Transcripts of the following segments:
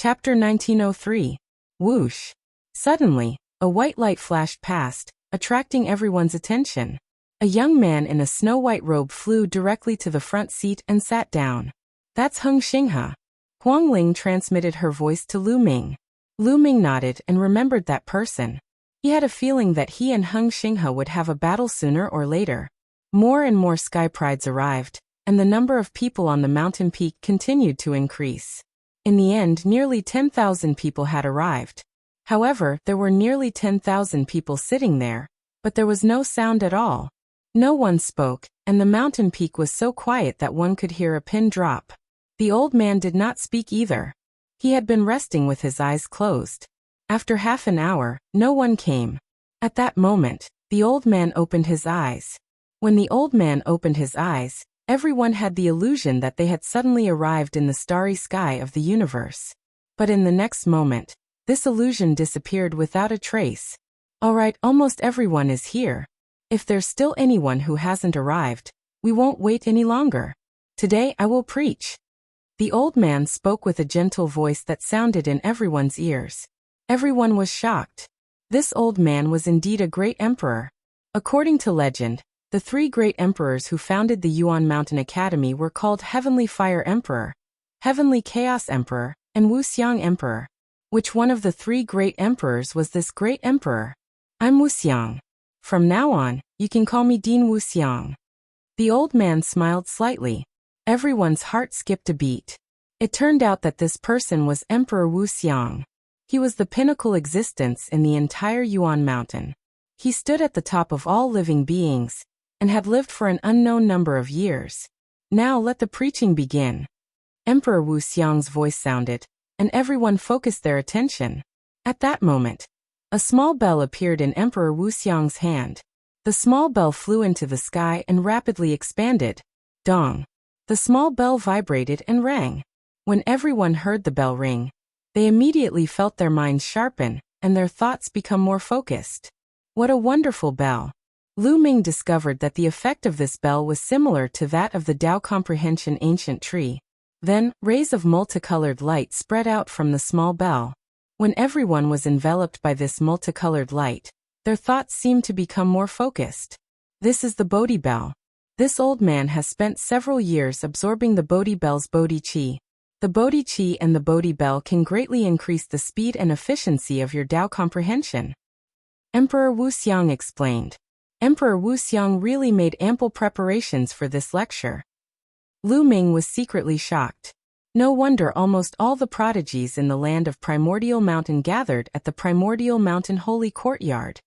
Chapter 1903. Whoosh. Suddenly, a white light flashed past, attracting everyone's attention. A young man in a snow-white robe flew directly to the front seat and sat down. That's Heng Xinghe. Huang Ling transmitted her voice to Lu Ming. Lu Ming nodded and remembered that person. He had a feeling that he and Heng Xinghe would have a battle sooner or later. More and more sky prides arrived, and the number of people on the mountain peak continued to increase. In the end, nearly 10,000 people had arrived. However, there were nearly 10,000 people sitting there, but there was no sound at all. No one spoke, and the mountain peak was so quiet that one could hear a pin drop. The old man did not speak either. He had been resting with his eyes closed. After half an hour, no one came. At that moment, the old man opened his eyes. When the old man opened his eyes, everyone had the illusion that they had suddenly arrived in the starry sky of the universe. But in the next moment, this illusion disappeared without a trace. Alright, almost everyone is here. If there's still anyone who hasn't arrived, we won't wait any longer. Today I will preach. The old man spoke with a gentle voice that sounded in everyone's ears. Everyone was shocked. This old man was indeed a great emperor. According to legend, the three great emperors who founded the Yuan Mountain Academy were called Heavenly Fire Emperor, Heavenly Chaos Emperor, and Wuxiang Emperor. Which one of the three great emperors was this great emperor? I'm Wuxiang. From now on, you can call me Dean Wuxiang. The old man smiled slightly. Everyone's heart skipped a beat. It turned out that this person was Emperor Wuxiang. He was the pinnacle existence in the entire Yuan Mountain. He stood at the top of all living beings, and had lived for an unknown number of years. Now let the preaching begin. Emperor Wuxiang's voice sounded, and everyone focused their attention. At that moment, a small bell appeared in Emperor Wuxiang's hand. The small bell flew into the sky and rapidly expanded. Dong. The small bell vibrated and rang. When everyone heard the bell ring, they immediately felt their minds sharpen, and their thoughts become more focused. What a wonderful bell! Lu Ming discovered that the effect of this bell was similar to that of the Tao Comprehension ancient tree. Then, rays of multicolored light spread out from the small bell. When everyone was enveloped by this multicolored light, their thoughts seemed to become more focused. This is the Bodhi bell. This old man has spent several years absorbing the Bodhi bell's Bodhi Qi. The Bodhi Qi and the Bodhi bell can greatly increase the speed and efficiency of your Tao comprehension. Emperor Wuxiang explained. Emperor Wuxiang really made ample preparations for this lecture. Lu Ming was secretly shocked. No wonder almost all the prodigies in the land of Primordial Mountain gathered at the Primordial Mountain Holy Courtyard.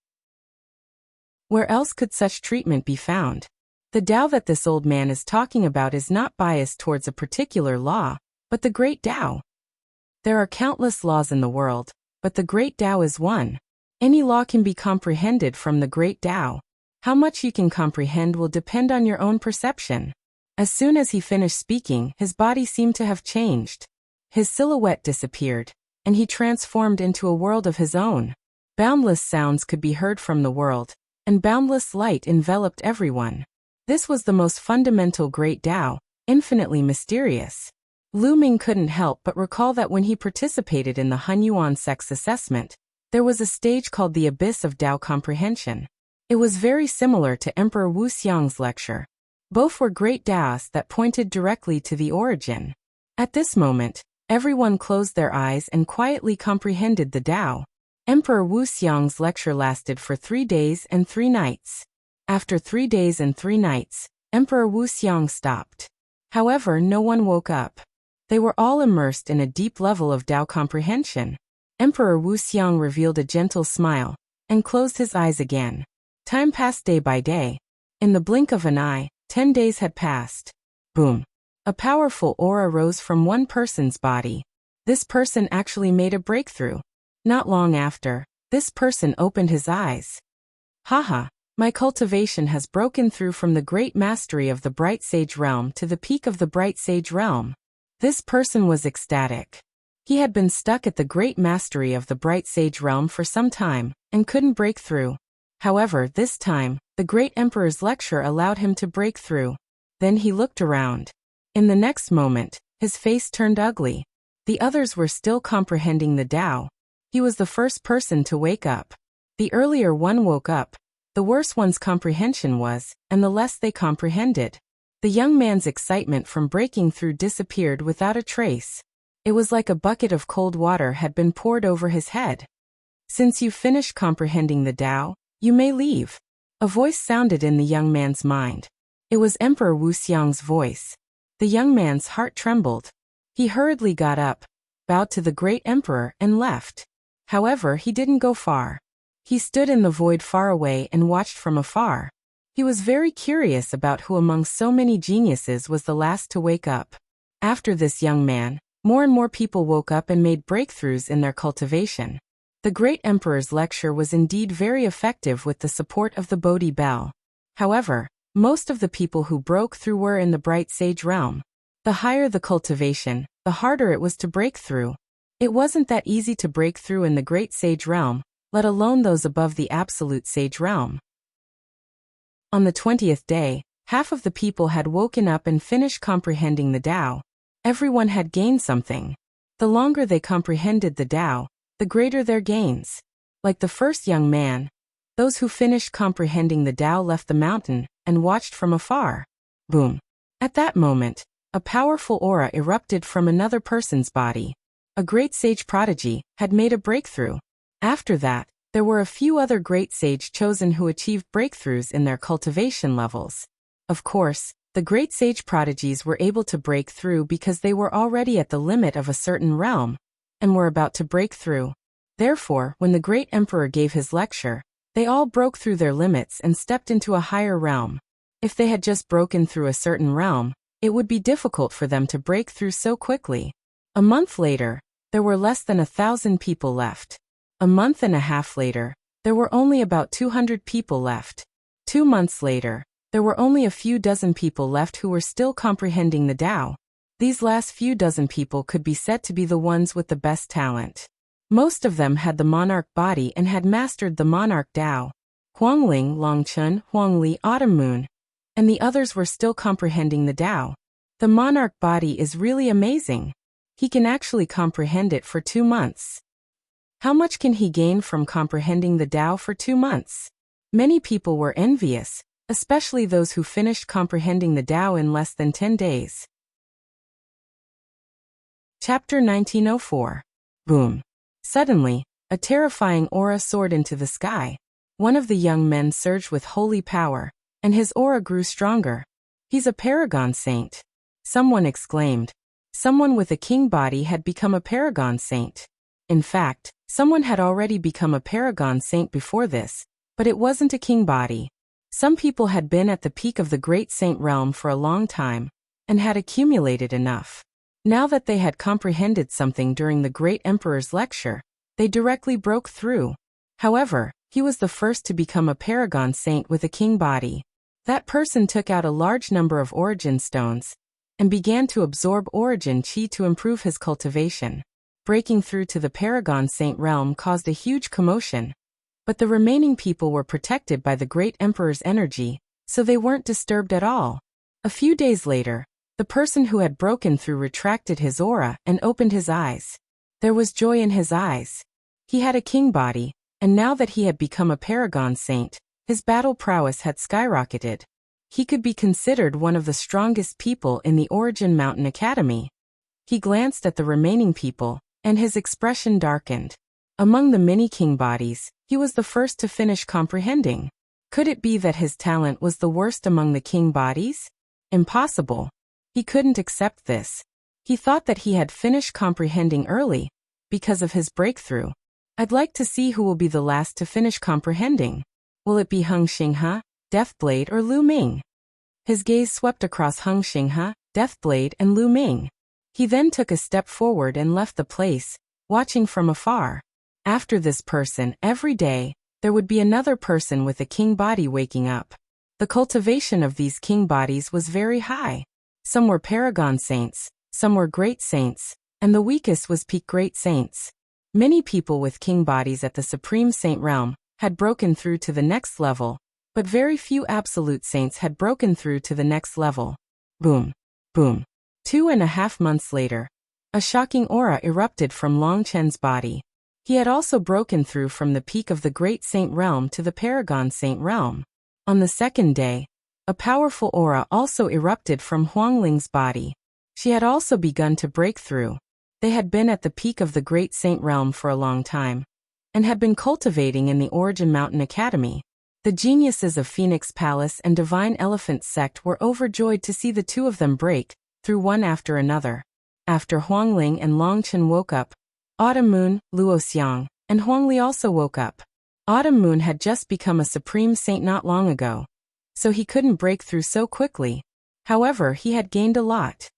Where else could such treatment be found? The Tao that this old man is talking about is not biased towards a particular law, but the Great Tao. There are countless laws in the world, but the Great Tao is one. Any law can be comprehended from the Great Tao. How much you can comprehend will depend on your own perception. As soon as he finished speaking, his body seemed to have changed. His silhouette disappeared, and he transformed into a world of his own. Boundless sounds could be heard from the world, and boundless light enveloped everyone. This was the most fundamental Great Tao, infinitely mysterious. Lu Ming couldn't help but recall that when he participated in the Hunyuan sex assessment, there was a stage called the Abyss of Tao Comprehension. It was very similar to Emperor Wuxiang's lecture. Both were great Taoists that pointed directly to the origin. At this moment, everyone closed their eyes and quietly comprehended the Tao. Emperor Wuxiang's lecture lasted for 3 days and 3 nights. After 3 days and 3 nights, Emperor Wuxiang stopped. However, no one woke up. They were all immersed in a deep level of Tao comprehension. Emperor Wuxiang revealed a gentle smile, and closed his eyes again. Time passed day by day. In the blink of an eye, 10 days had passed. Boom! A powerful aura rose from one person's body. This person actually made a breakthrough. Not long after, this person opened his eyes. Haha! My cultivation has broken through from the great mastery of the Bright Sage realm to the peak of the Bright Sage realm. This person was ecstatic. He had been stuck at the great mastery of the Bright Sage realm for some time, and couldn't break through. However, this time, the great emperor's lecture allowed him to break through. Then he looked around. In the next moment, his face turned ugly. The others were still comprehending the Tao. He was the first person to wake up. The earlier one woke up, the worse one's comprehension was, and the less they comprehended. The young man's excitement from breaking through disappeared without a trace. It was like a bucket of cold water had been poured over his head. Since you've finished comprehending the Tao, you may leave. A voice sounded in the young man's mind. It was Emperor Wuxiang's voice. The young man's heart trembled. He hurriedly got up, bowed to the great emperor, and left. However, he didn't go far. He stood in the void far away and watched from afar. He was very curious about who among so many geniuses was the last to wake up. After this young man, more and more people woke up and made breakthroughs in their cultivation. The great emperor's lecture was indeed very effective with the support of the Bodhi bell. However, most of the people who broke through were in the bright sage realm. The higher the cultivation, the harder it was to break through. It wasn't that easy to break through in the great sage realm, let alone those above the absolute sage realm. On the 20th day, half of the people had woken up and finished comprehending the Tao. Everyone had gained something. The longer they comprehended the Tao, the greater their gains. Like the first young man, those who finished comprehending the Tao left the mountain and watched from afar. Boom. At that moment, a powerful aura erupted from another person's body. A great sage prodigy had made a breakthrough. After that, there were a few other great sage chosen who achieved breakthroughs in their cultivation levels. Of course, the great sage prodigies were able to break through because they were already at the limit of a certain realm, and were about to break through. Therefore, when the great emperor gave his lecture, they all broke through their limits and stepped into a higher realm. If they had just broken through a certain realm, it would be difficult for them to break through so quickly. A month later, there were less than 1,000 people left. A month and a half later, there were only about 200 people left. 2 months later, there were only a few dozen people left who were still comprehending the Tao. These last few dozen people could be said to be the ones with the best talent. Most of them had the monarch body and had mastered the monarch Tao. Huangling, Longchun, Huangli, Autumn Moon, and the others were still comprehending the Tao. The monarch body is really amazing. He can actually comprehend it for 2 months. How much can he gain from comprehending the Tao for 2 months? Many people were envious, especially those who finished comprehending the Tao in less than 10 days. Chapter 1904. Boom. Suddenly, a terrifying aura soared into the sky. One of the young men surged with holy power, and his aura grew stronger. He's a paragon saint. Someone exclaimed. Someone with a king body had become a paragon saint. In fact, someone had already become a paragon saint before this, but it wasn't a king body. Some people had been at the peak of the great saint realm for a long time, and had accumulated enough. Now that they had comprehended something during the great emperor's lecture, they directly broke through. However, he was the first to become a paragon saint with a king body. That person took out a large number of origin stones, and began to absorb origin chi to improve his cultivation. Breaking through to the paragon saint realm caused a huge commotion. But the remaining people were protected by the great emperor's energy, so they weren't disturbed at all. A few days later, the person who had broken through retracted his aura and opened his eyes. There was joy in his eyes. He had a king body, and now that he had become a paragon saint, his battle prowess had skyrocketed. He could be considered one of the strongest people in the Origin Mountain Academy. He glanced at the remaining people, and his expression darkened. Among the many king bodies, he was the first to finish comprehending. Could it be that his talent was the worst among the king bodies? Impossible. He couldn't accept this. He thought that he had finished comprehending early, because of his breakthrough. I'd like to see who will be the last to finish comprehending. Will it be Heng Xinghe, Deathblade, or Lu Ming? His gaze swept across Heng Xinghe, Deathblade, and Lu Ming. He then took a step forward and left the place, watching from afar. After this person, every day, there would be another person with a king body waking up. The cultivation of these king bodies was very high. Some were paragon saints, some were great saints, and the weakest was peak great saints. Many people with king bodies at the supreme saint realm had broken through to the next level, but very few absolute saints had broken through to the next level. Boom. Boom. 2.5 months later, A shocking aura erupted from Long Chen's body. He had also broken through from the peak of the Great Saint Realm to the Paragon Saint Realm. On the second day, a powerful aura also erupted from Huang Ling's body. She had also begun to break through. They had been at the peak of the Great Saint Realm for a long time, and had been cultivating in the Origin Mountain Academy. The geniuses of Phoenix Palace and Divine Elephant Sect were overjoyed to see the two of them break through one after another. After Huang Ling and Long Chen woke up, Autumn Moon, Luo Xiang, and Huang Li also woke up. Autumn Moon had just become a supreme saint not long ago, so he couldn't break through so quickly. However, he had gained a lot.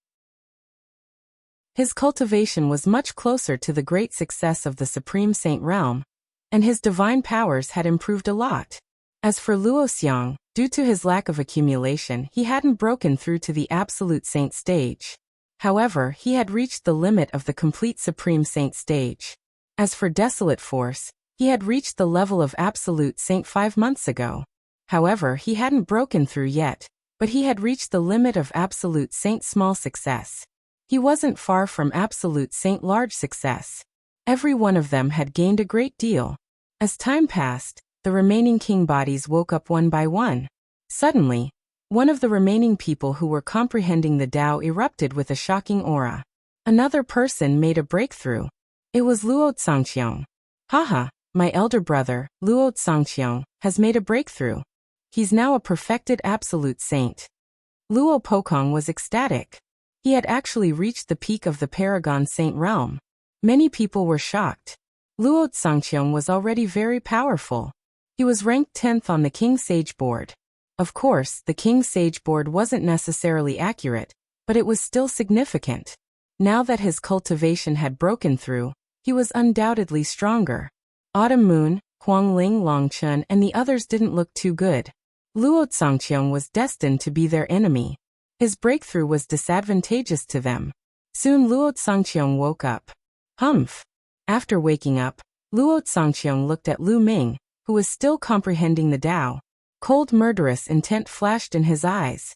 His cultivation was much closer to the great success of the Supreme Saint Realm, and his divine powers had improved a lot. As for Luo Xiang, due to his lack of accumulation, he hadn't broken through to the Absolute Saint stage. However, he had reached the limit of the complete Supreme Saint stage. As for Desolate Force, he had reached the level of Absolute Saint 5 months ago. However, he hadn't broken through yet, but he had reached the limit of Absolute Saint Small Success. He wasn't far from Absolute Saint Large Success. Every one of them had gained a great deal. As time passed, the remaining king bodies woke up one by one. Suddenly, one of the remaining people who were comprehending the Tao erupted with a shocking aura. Another person made a breakthrough. It was Luo Tsangqiang. Haha, my elder brother, Luo Tsangqiang, has made a breakthrough. He's now a perfected absolute saint. Luo Pokong was ecstatic. He had actually reached the peak of the Paragon Saint Realm. Many people were shocked. Luo Tsangqiang was already very powerful. He was ranked 10th on the King Sage board. Of course, the King Sage board wasn't necessarily accurate, but it was still significant. Now that his cultivation had broken through, he was undoubtedly stronger. Autumn Moon, Huang Ling, Long Chen, and the others didn't look too good. Luo Tsangqiang was destined to be their enemy. His breakthrough was disadvantageous to them. Soon Luo Tsangqiang woke up. Humph! After waking up, Luo Tsangqiang looked at Lu Ming, who was still comprehending the Tao. Cold murderous intent flashed in his eyes.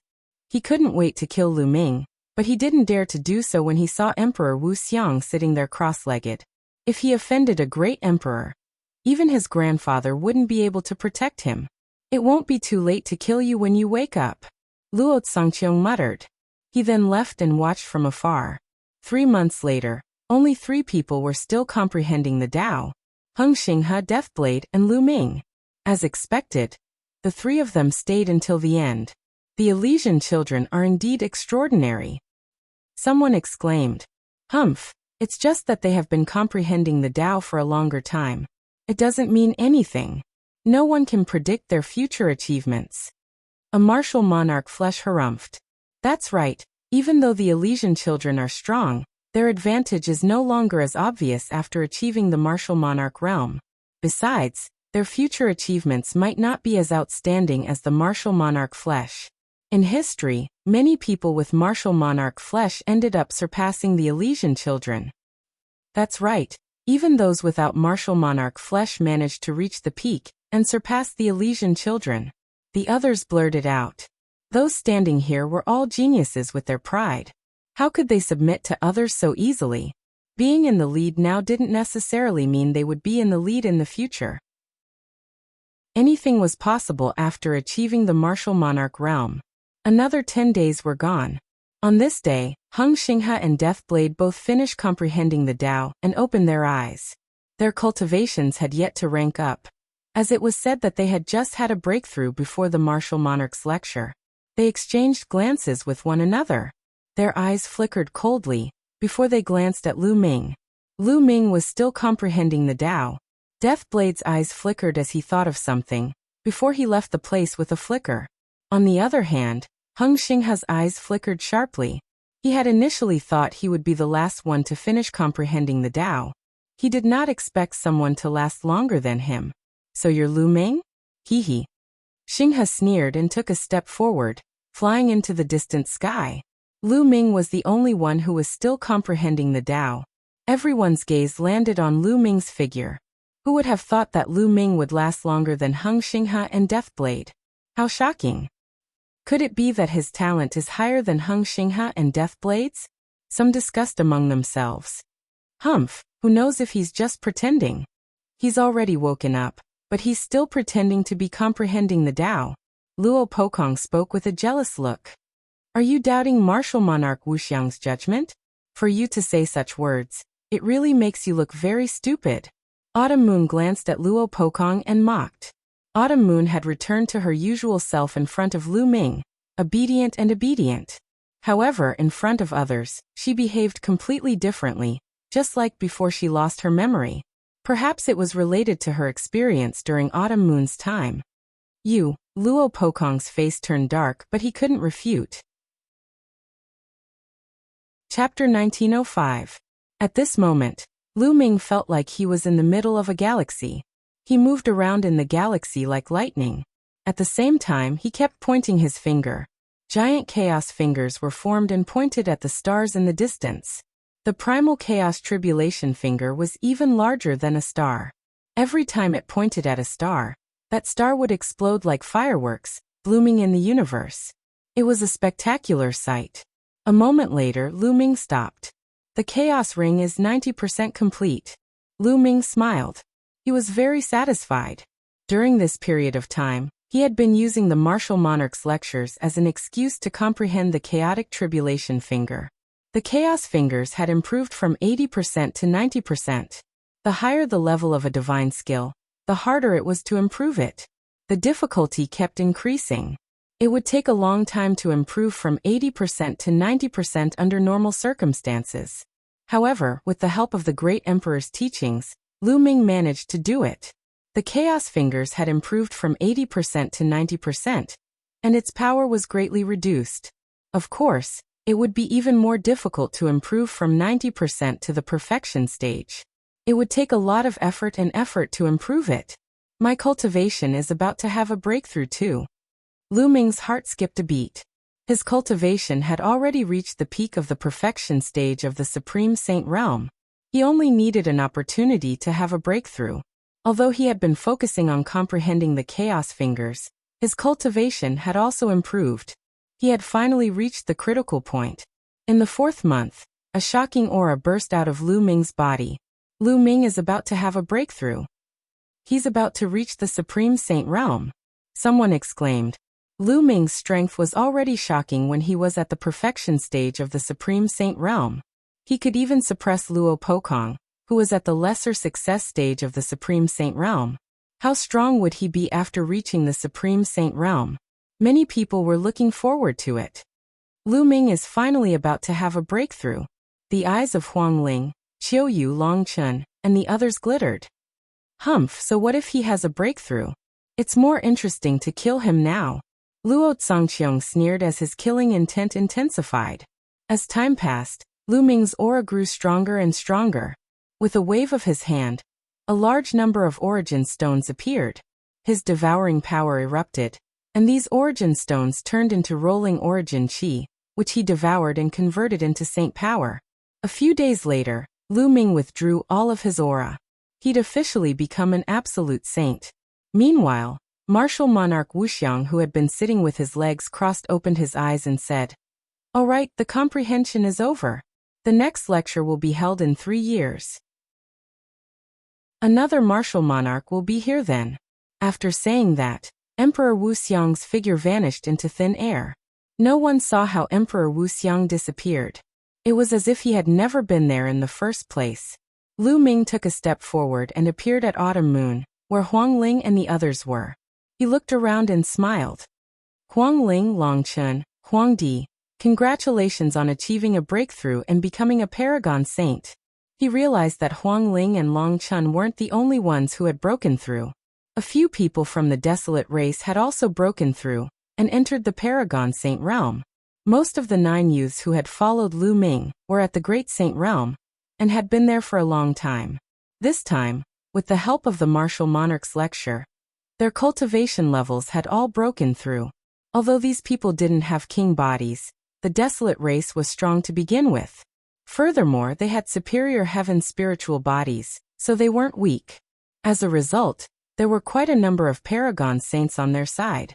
He couldn't wait to kill Lu Ming, but he didn't dare to do so when he saw Emperor Wu Xiang sitting there cross-legged. If he offended a great emperor, even his grandfather wouldn't be able to protect him. It won't be too late to kill you when you wake up, Luo Tsangqiang muttered. He then left and watched from afar. 3 months later, only 3 people were still comprehending the Tao: Heng Xinghe, Deathblade, and Lu Ming. As expected, the 3 of them stayed until the end. The Elysian children are indeed extraordinary. Someone exclaimed. Humph, it's just that they have been comprehending the Tao for a longer time. It doesn't mean anything. No one can predict their future achievements. A martial monarch flesh harumphed. That's right, even though the Elysian children are strong, their advantage is no longer as obvious after achieving the martial monarch realm. Besides, their future achievements might not be as outstanding as the martial monarch flesh. In history, many people with martial monarch flesh ended up surpassing the Elysian children. That's right, even those without martial monarch flesh managed to reach the peak and surpass the Elysian children. The others blurted out. Those standing here were all geniuses with their pride. How could they submit to others so easily? Being in the lead now didn't necessarily mean they would be in the lead in the future. Anything was possible after achieving the martial monarch realm. Another 10 days were gone. On this day, Heng Xinghe and Deathblade both finished comprehending the Tao and opened their eyes. Their cultivations had yet to rank up, as it was said that they had just had a breakthrough before the martial monarch's lecture. They exchanged glances with one another. Their eyes flickered coldly before they glanced at Lu Ming. Lu Ming was still comprehending the Tao. Deathblade's eyes flickered as he thought of something, before he left the place with a flicker. On the other hand, Heng Xinghe's eyes flickered sharply. He had initially thought he would be the last one to finish comprehending the Tao. He did not expect someone to last longer than him. So you're Lu Ming? Hee. Xinghe sneered and took a step forward, flying into the distant sky. Lu Ming was the only one who was still comprehending the Tao. Everyone's gaze landed on Lu Ming's figure. Who would have thought that Lu Ming would last longer than Heng Xinghe and Deathblade? How shocking! Could it be that his talent is higher than Heng Xinghe and Deathblade's? Some discussed among themselves. Humph, who knows if he's just pretending? He's already woken up, but he's still pretending to be comprehending the Tao. Luo Pokong spoke with a jealous look. Are you doubting martial monarch Wuxiang's judgment? For you to say such words, it really makes you look very stupid. Autumn Moon glanced at Luo Pokong and mocked. Autumn Moon had returned to her usual self in front of Lu Ming, obedient. However, in front of others, she behaved completely differently, just like before she lost her memory. Perhaps it was related to her experience during Autumn Moon's time. Luo Pokong's face turned dark, but he couldn't refute. Chapter 1905. At this moment, Lu Ming felt like he was in the middle of a galaxy. He moved around in the galaxy like lightning. At the same time, he kept pointing his finger. Giant chaos fingers were formed and pointed at the stars in the distance. The primal chaos tribulation finger was even larger than a star. Every time it pointed at a star, that star would explode like fireworks, blooming in the universe. It was a spectacular sight. A moment later, Lu Ming stopped. The chaos ring is 90% complete. Lu Ming smiled. He was very satisfied. During this period of time, he had been using the martial monarch's lectures as an excuse to comprehend the chaotic tribulation finger. The chaos fingers had improved from 80% to 90%. The higher the level of a divine skill, the harder it was to improve it. The difficulty kept increasing. It would take a long time to improve from 80% to 90% under normal circumstances. However, with the help of the great emperor's teachings, Lu Ming managed to do it. The chaos fingers had improved from 80% to 90%, and its power was greatly reduced. Of course, it would be even more difficult to improve from 90% to the perfection stage. It would take a lot of effort to improve it. My cultivation is about to have a breakthrough too. Lu Ming's heart skipped a beat. His cultivation had already reached the peak of the perfection stage of the Supreme Saint Realm. He only needed an opportunity to have a breakthrough. Although he had been focusing on comprehending the chaos fingers, his cultivation had also improved. He had finally reached the critical point. In the 4th month, a shocking aura burst out of Lu Ming's body. Lu Ming is about to have a breakthrough. He's about to reach the Supreme Saint Realm. Someone exclaimed. Lu Ming's strength was already shocking when he was at the perfection stage of the Supreme Saint Realm. He could even suppress Luo Pokong, who was at the lesser success stage of the Supreme Saint Realm. How strong would he be after reaching the Supreme Saint Realm? Many people were looking forward to it. Lu Ming is finally about to have a breakthrough. The eyes of Huang Ling, Qiu Yu Longchun, and the others glittered. Humph, so what if he has a breakthrough? It's more interesting to kill him now. Luo Zongqiong sneered as his killing intent intensified. As time passed, Lu Ming's aura grew stronger and stronger. With a wave of his hand, a large number of origin stones appeared. His devouring power erupted, and these origin stones turned into rolling origin chi, which he devoured and converted into saint power. A few days later, Lu Ming withdrew all of his aura. He'd officially become an absolute saint. Meanwhile, martial monarch Wuxiang, who had been sitting with his legs crossed, opened his eyes and said, "All right, the comprehension is over. The next lecture will be held in 3 years. Another martial monarch will be here then." After saying that, Emperor Wuxiang's figure vanished into thin air. No one saw how Emperor Wuxiang disappeared. It was as if he had never been there in the first place. Lu Ming took a step forward and appeared at Autumn Moon, where Huang Ling and the others were. He looked around and smiled. Huang Ling, Longchun, Huang Di, congratulations on achieving a breakthrough and becoming a paragon saint. He realized that Huang Ling and Longchun weren't the only ones who had broken through. A few people from the desolate race had also broken through and entered the paragon saint realm. Most of the 9 youths who had followed Lu Ming were at the great saint realm and had been there for a long time. This time, with the help of the martial monarch's lecture, their cultivation levels had all broken through. Although these people didn't have king bodies, the desolate race was strong to begin with. Furthermore, they had superior heaven spiritual bodies, so they weren't weak. As a result, there were quite a number of paragon saints on their side.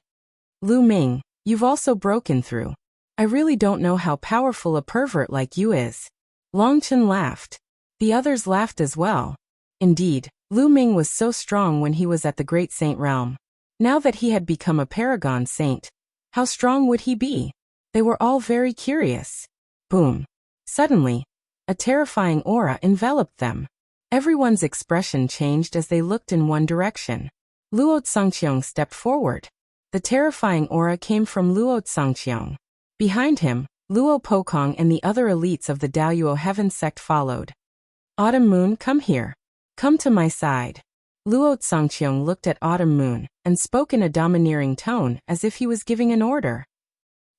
Lu Ming, you've also broken through. I really don't know how powerful a pervert like you is. Longchen laughed. The others laughed as well. Indeed, Lu Ming was so strong when he was at the Great Saint realm. Now that he had become a paragon saint, how strong would he be? They were all very curious. Boom. Suddenly, a terrifying aura enveloped them. Everyone's expression changed as they looked in one direction. Luo Tsangqiong stepped forward. The terrifying aura came from Luo Tsangqiong. Behind him, Luo Pokong and the other elites of the Daoyuo Heaven sect followed. Autumn Moon, come here. Come to my side. Luo Tsangqiong looked at Autumn Moon and spoke in a domineering tone as if he was giving an order.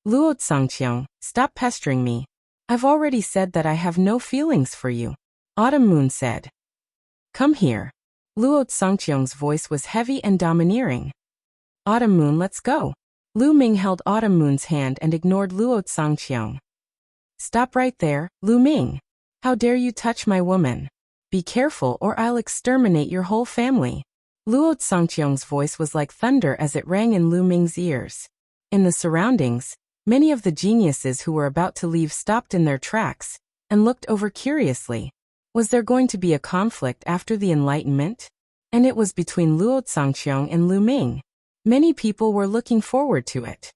Luo Tsangqiong, stop pestering me. I've already said that I have no feelings for you. Autumn Moon said. Come here. Luo Tsangqiong's voice was heavy and domineering. Autumn Moon, let's go. Lu Ming held Autumn Moon's hand and ignored Luo Tsangqiong. Stop right there, Lu Ming. How dare you touch my woman? Be careful or I'll exterminate your whole family. Luo Tsangqiong's voice was like thunder as it rang in Lu Ming's ears. In the surroundings, many of the geniuses who were about to leave stopped in their tracks and looked over curiously. Was there going to be a conflict after the Enlightenment? And it was between Luo Tsangqiong and Lu Ming. Many people were looking forward to it.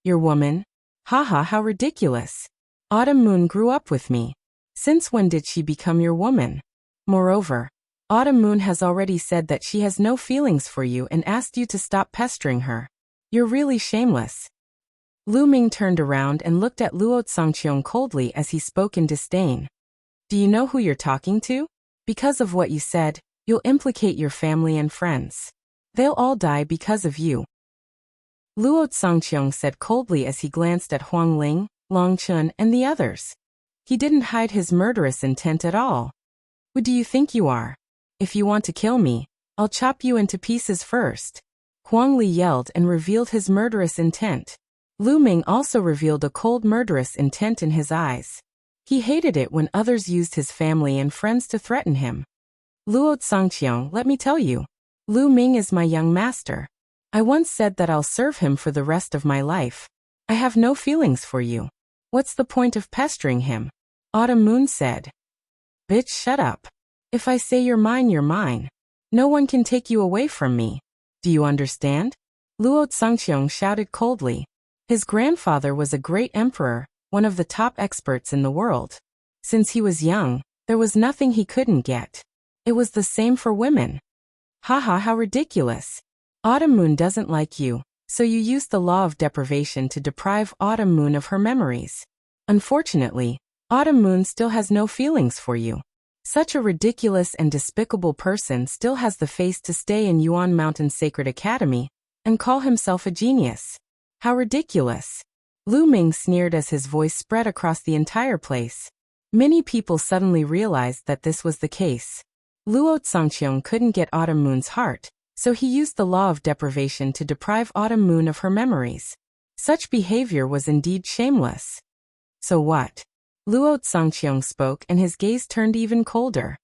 Your woman? Haha, how ridiculous. Autumn Moon grew up with me. Since when did she become your woman? Moreover, Autumn Moon has already said that she has no feelings for you and asked you to stop pestering her. You're really shameless. Lu Ming turned around and looked at Luo Tsangqiong coldly as he spoke in disdain. Do you know who you're talking to? Because of what you said, you'll implicate your family and friends. They'll all die because of you. Luo Tsangqiong said coldly as he glanced at Huang Ling, Long Chun, and the others. He didn't hide his murderous intent at all. Who do you think you are? If you want to kill me, I'll chop you into pieces first. Huang Li yelled and revealed his murderous intent. Lu Ming also revealed a cold murderous intent in his eyes. He hated it when others used his family and friends to threaten him. Luo Tsangqiong, let me tell you. Lu Ming is my young master. I once said that I'll serve him for the rest of my life. I have no feelings for you. What's the point of pestering him? Autumn Moon said. Bitch, shut up. If I say you're mine, you're mine. No one can take you away from me. Do you understand? Luo Tsangqiong shouted coldly. His grandfather was a great emperor, one of the top experts in the world. Since he was young, there was nothing he couldn't get. It was the same for women. Haha, how ridiculous. Autumn Moon doesn't like you, so you used the law of deprivation to deprive Autumn Moon of her memories. Unfortunately, Autumn Moon still has no feelings for you. Such a ridiculous and despicable person still has the face to stay in Yuan Mountain Sacred Academy and call himself a genius. How ridiculous. Lu Ming sneered as his voice spread across the entire place. Many people suddenly realized that this was the case. Luo Tsangqiong couldn't get Autumn Moon's heart, so he used the law of deprivation to deprive Autumn Moon of her memories. Such behavior was indeed shameless. So what? Luo Tsangqiong spoke and his gaze turned even colder.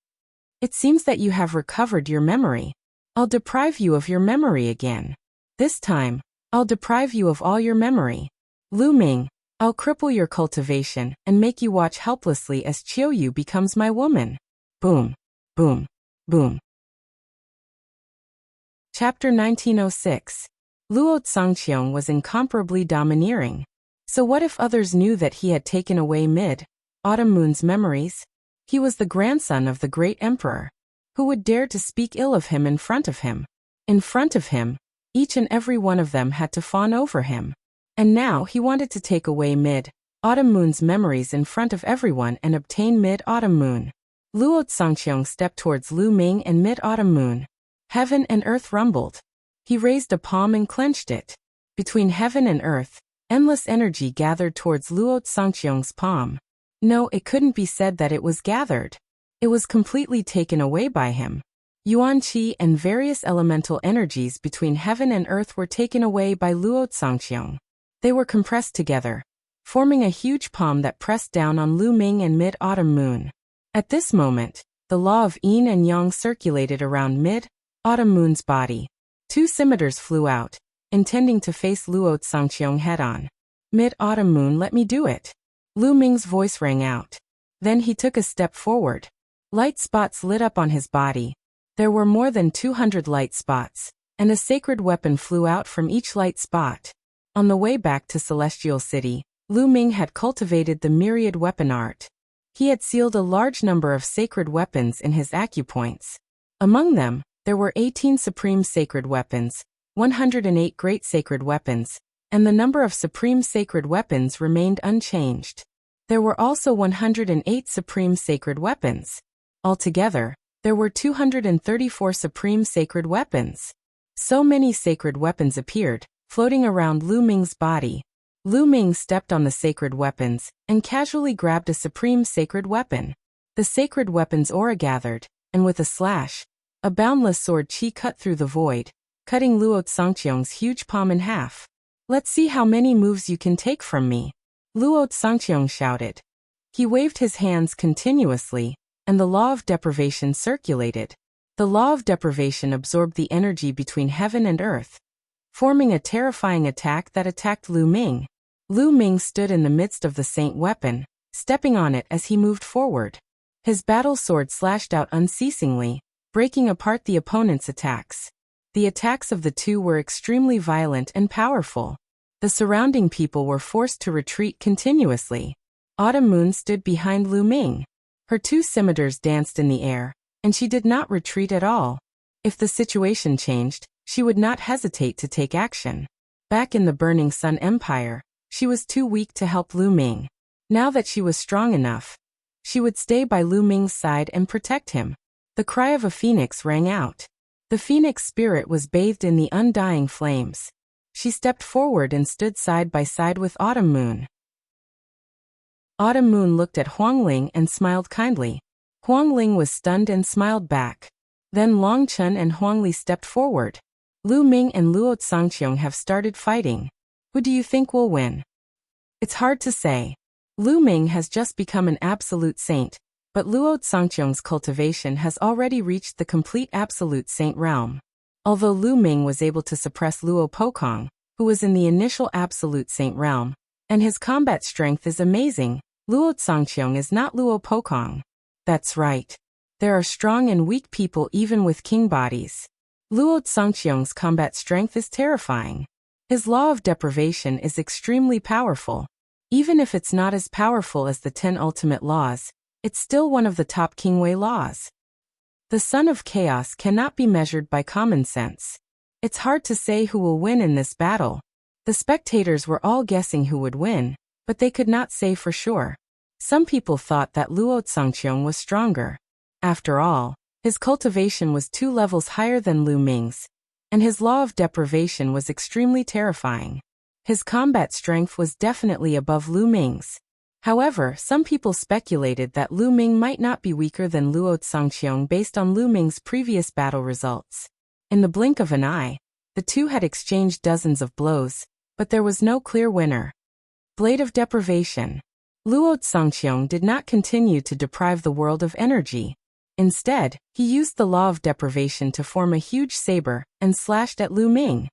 It seems that you have recovered your memory. I'll deprive you of your memory again. This time, I'll deprive you of all your memory. Lu Ming, I'll cripple your cultivation and make you watch helplessly as Qiuyu becomes my woman. Boom. Boom. Boom. Chapter 1906. Luo Tsangqiong was incomparably domineering. So what if others knew that he had taken away Autumn Moon's memories? He was the grandson of the great emperor. Who would dare to speak ill of him in front of him? In front of him, each and every one of them had to fawn over him. And now he wanted to take away Autumn Moon's memories in front of everyone and obtain Autumn Moon. Luo Tsangqiong stepped towards Lu Ming and Autumn Moon. Heaven and earth rumbled. He raised a palm and clenched it. Between heaven and earth, endless energy gathered towards Luo Tsangqiong's palm. No, it couldn't be said that it was gathered. It was completely taken away by him. Yuan Qi and various elemental energies between heaven and earth were taken away by Luo Tsangqiong. They were compressed together, forming a huge palm that pressed down on Lu Ming and Autumn Moon. At this moment, the law of yin and yang circulated around Autumn Moon's body. Two scimitars flew out, intending to face Luo Tsangqiong head-on. Mid-autumn moon, let me do it. Lu Ming's voice rang out. Then he took a step forward. Light spots lit up on his body. There were more than 200 light spots, and a sacred weapon flew out from each light spot. On the way back to Celestial City, Lu Ming had cultivated the myriad weapon art. He had sealed a large number of sacred weapons in his acupoints. Among them, there were 18 supreme sacred weapons, 108 great sacred weapons, and the number of supreme sacred weapons remained unchanged. There were also 108 supreme sacred weapons. Altogether, there were 234 supreme sacred weapons. So many sacred weapons appeared, floating around Lu Ming's body. Lu Ming stepped on the sacred weapons and casually grabbed a supreme sacred weapon. The sacred weapon's aura gathered, and with a slash, a boundless sword chi cut through the void, cutting Luo Tsangqiong's huge palm in half. Let's see how many moves you can take from me, Luo Tsangqiong shouted. He waved his hands continuously, and the law of deprivation circulated. The law of deprivation absorbed the energy between heaven and earth, forming a terrifying attack that attacked Lu Ming. Lu Ming stood in the midst of the saint weapon, stepping on it as he moved forward. His battle sword slashed out unceasingly, breaking apart the opponent's attacks. The attacks of the two were extremely violent and powerful. The surrounding people were forced to retreat continuously. Autumn Moon stood behind Lu Ming. Her two scimitars danced in the air, and she did not retreat at all. If the situation changed, she would not hesitate to take action. Back in the Burning Sun Empire, she was too weak to help Lu Ming. Now that she was strong enough, she would stay by Lu Ming's side and protect him. The cry of a phoenix rang out. The phoenix spirit was bathed in the undying flames. She stepped forward and stood side by side with Autumn Moon. Autumn Moon looked at Huangling and smiled kindly. Huangling was stunned and smiled back. Then Long Chun and Huangli stepped forward. Lu Ming and Luo Tsangqiong have started fighting. Who do you think will win? It's hard to say. Lu Ming has just become an absolute saint, but Luo Tsangqiong's cultivation has already reached the complete absolute saint realm. Although Lu Ming was able to suppress Luo Pokong, who was in the initial absolute saint realm, and his combat strength is amazing, Luo Tsangqiong is not Luo Pokong. That's right. There are strong and weak people even with king bodies. Luo Tsangqiong's combat strength is terrifying. His law of deprivation is extremely powerful. Even if it's not as powerful as the 10 ultimate laws, it's still one of the top Qingwei laws. The Son of Chaos cannot be measured by common sense. It's hard to say who will win in this battle. The spectators were all guessing who would win, but they could not say for sure. Some people thought that Luo Tsangqiong was stronger. After all, his cultivation was 2 levels higher than Lu Ming's, and his law of deprivation was extremely terrifying. His combat strength was definitely above Lu Ming's. However, some people speculated that Lu Ming might not be weaker than Luo Tsangqiong based on Lu Ming's previous battle results. In the blink of an eye, the two had exchanged dozens of blows, but there was no clear winner. Blade of Deprivation. Luo Tsangqiong did not continue to deprive the world of energy. Instead, he used the law of deprivation to form a huge saber and slashed at Lu Ming.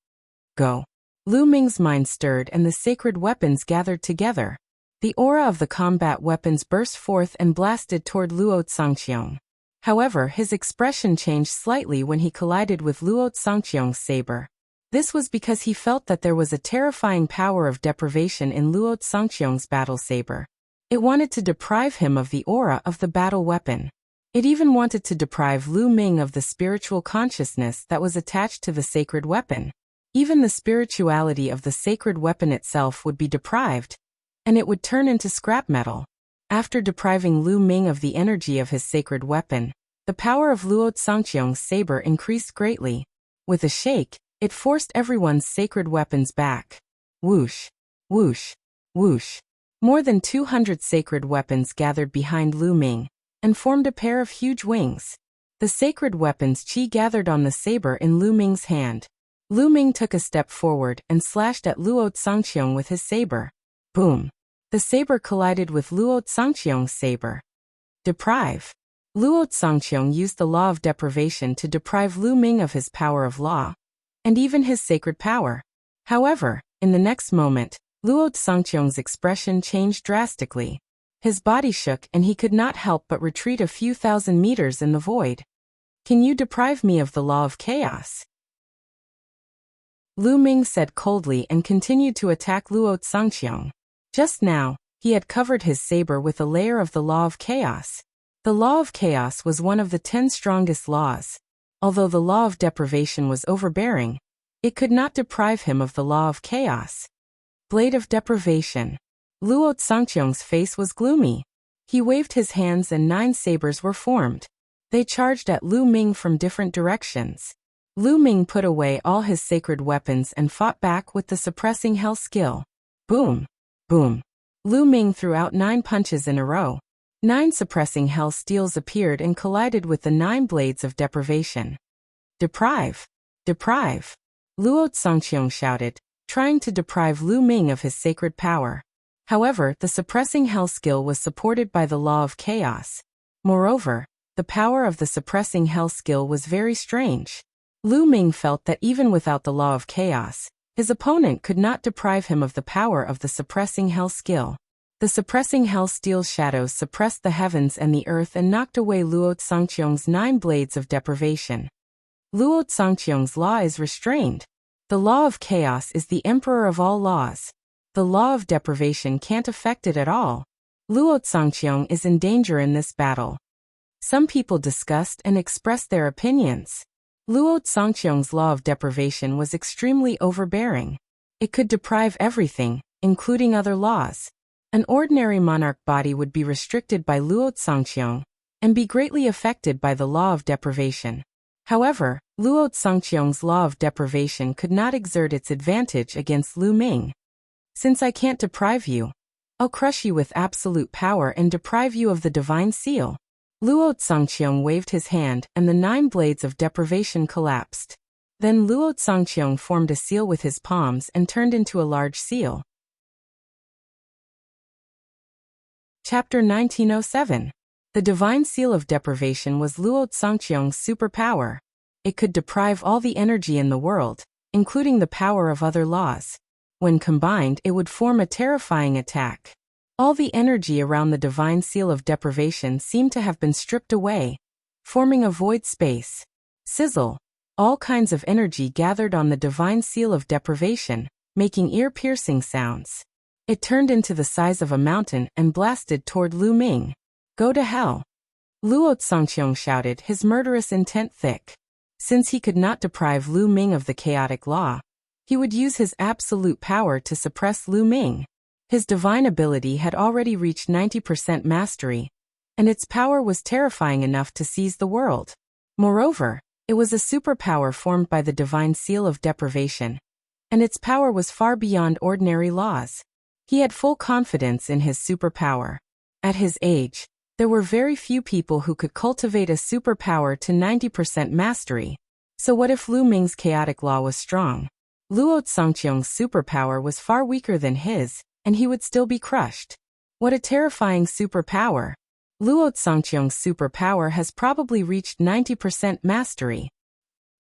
Go. Lu Ming's mind stirred and the sacred weapons gathered together. The aura of the combat weapons burst forth and blasted toward Luo Tsangqiong. However, his expression changed slightly when he collided with Luo Tsangqiong's saber. This was because he felt that there was a terrifying power of deprivation in Luo Tsangqiong's battle saber. It wanted to deprive him of the aura of the battle weapon. It even wanted to deprive Lu Ming of the spiritual consciousness that was attached to the sacred weapon. Even the spirituality of the sacred weapon itself would be deprived, and it would turn into scrap metal. After depriving Lu Ming of the energy of his sacred weapon, the power of Luo Tsangqiong's saber increased greatly. With a shake, it forced everyone's sacred weapons back. Whoosh, whoosh, whoosh. More than 200 sacred weapons gathered behind Lu Ming and formed a pair of huge wings. The sacred weapons chi gathered on the saber in Lu Ming's hand. Lu Ming took a step forward and slashed at Luo Tsangqiong with his saber. Boom. The saber collided with Luo Tsangqiong's saber. Deprive. Luo Tsangqiong used the law of deprivation to deprive Lu Ming of his power of law, and even his sacred power. However, in the next moment, Luo Sangqiong's expression changed drastically. His body shook and he could not help but retreat a few thousand meters in the void. Can you deprive me of the law of chaos? Lu Ming said coldly and continued to attack Luo Sangqiong. Just now, he had covered his saber with a layer of the law of chaos. The law of chaos was one of the 10 strongest laws. Although the law of deprivation was overbearing, it could not deprive him of the law of chaos. Blade of deprivation. Luo Sangqiong's face was gloomy. He waved his hands and 9 sabers were formed. They charged at Lu Ming from different directions. Lu Ming put away all his sacred weapons and fought back with the suppressing hell skill. Boom! Boom! Lu Ming threw out 9 punches in a row. 9 suppressing hell steels appeared and collided with the 9 blades of deprivation. Deprive! Deprive! Luo Sangqiong shouted, trying to deprive Lu Ming of his sacred power. However, the suppressing hell skill was supported by the law of chaos. Moreover, the power of the suppressing hell skill was very strange. Lu Ming felt that even without the law of chaos, his opponent could not deprive him of the power of the suppressing hell skill. The suppressing hell steel's shadows suppressed the heavens and the earth and knocked away Luo Sangqiong's 9 blades of deprivation. Luo Sangqiong's law is restrained. The law of chaos is the emperor of all laws. The law of deprivation can't affect it at all. Luo Sangqiong is in danger in this battle. Some people discussed and expressed their opinions. Luo Sangqiong's law of deprivation was extremely overbearing. It could deprive everything, including other laws. An ordinary monarch body would be restricted by Luo Sangqiong and be greatly affected by the law of deprivation. However, Luo Sangqiong's law of deprivation could not exert its advantage against Lu Ming. Since I can't deprive you, I'll crush you with absolute power and deprive you of the divine seal. Luo Sangqiong waved his hand and the 9 blades of deprivation collapsed. Then Luo Sangqiong formed a seal with his palms and turned into a large seal. Chapter 1907. The divine seal of deprivation was Luo Sangqiong's superpower. It could deprive all the energy in the world, including the power of other laws. When combined, it would form a terrifying attack. All the energy around the divine seal of deprivation seemed to have been stripped away, forming a void space. Sizzle! All kinds of energy gathered on the divine seal of deprivation, making ear-piercing sounds. It turned into the size of a mountain and blasted toward Lu Ming. Go to hell! Luo Sangqiong shouted, his murderous intent thick. Since he could not deprive Lu Ming of the chaotic law, he would use his absolute power to suppress Lu Ming. His divine ability had already reached 90% mastery, and its power was terrifying enough to seize the world. Moreover, it was a superpower formed by the divine seal of deprivation, and its power was far beyond ordinary laws. He had full confidence in his superpower. At his age, there were very few people who could cultivate a superpower to 90% mastery. So what if Lu Ming's chaotic law was strong? Luo Sangqiong's superpower was far weaker than his, and he would still be crushed. What a terrifying superpower! Luo Sangqiong's superpower has probably reached 90% mastery.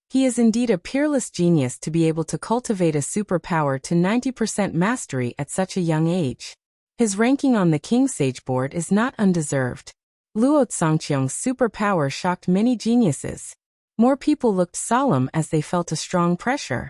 He is indeed a peerless genius to be able to cultivate a superpower to 90% mastery at such a young age. His ranking on the King Sage board is not undeserved. Luo Sangqiong's superpower shocked many geniuses. More people looked solemn as they felt a strong pressure.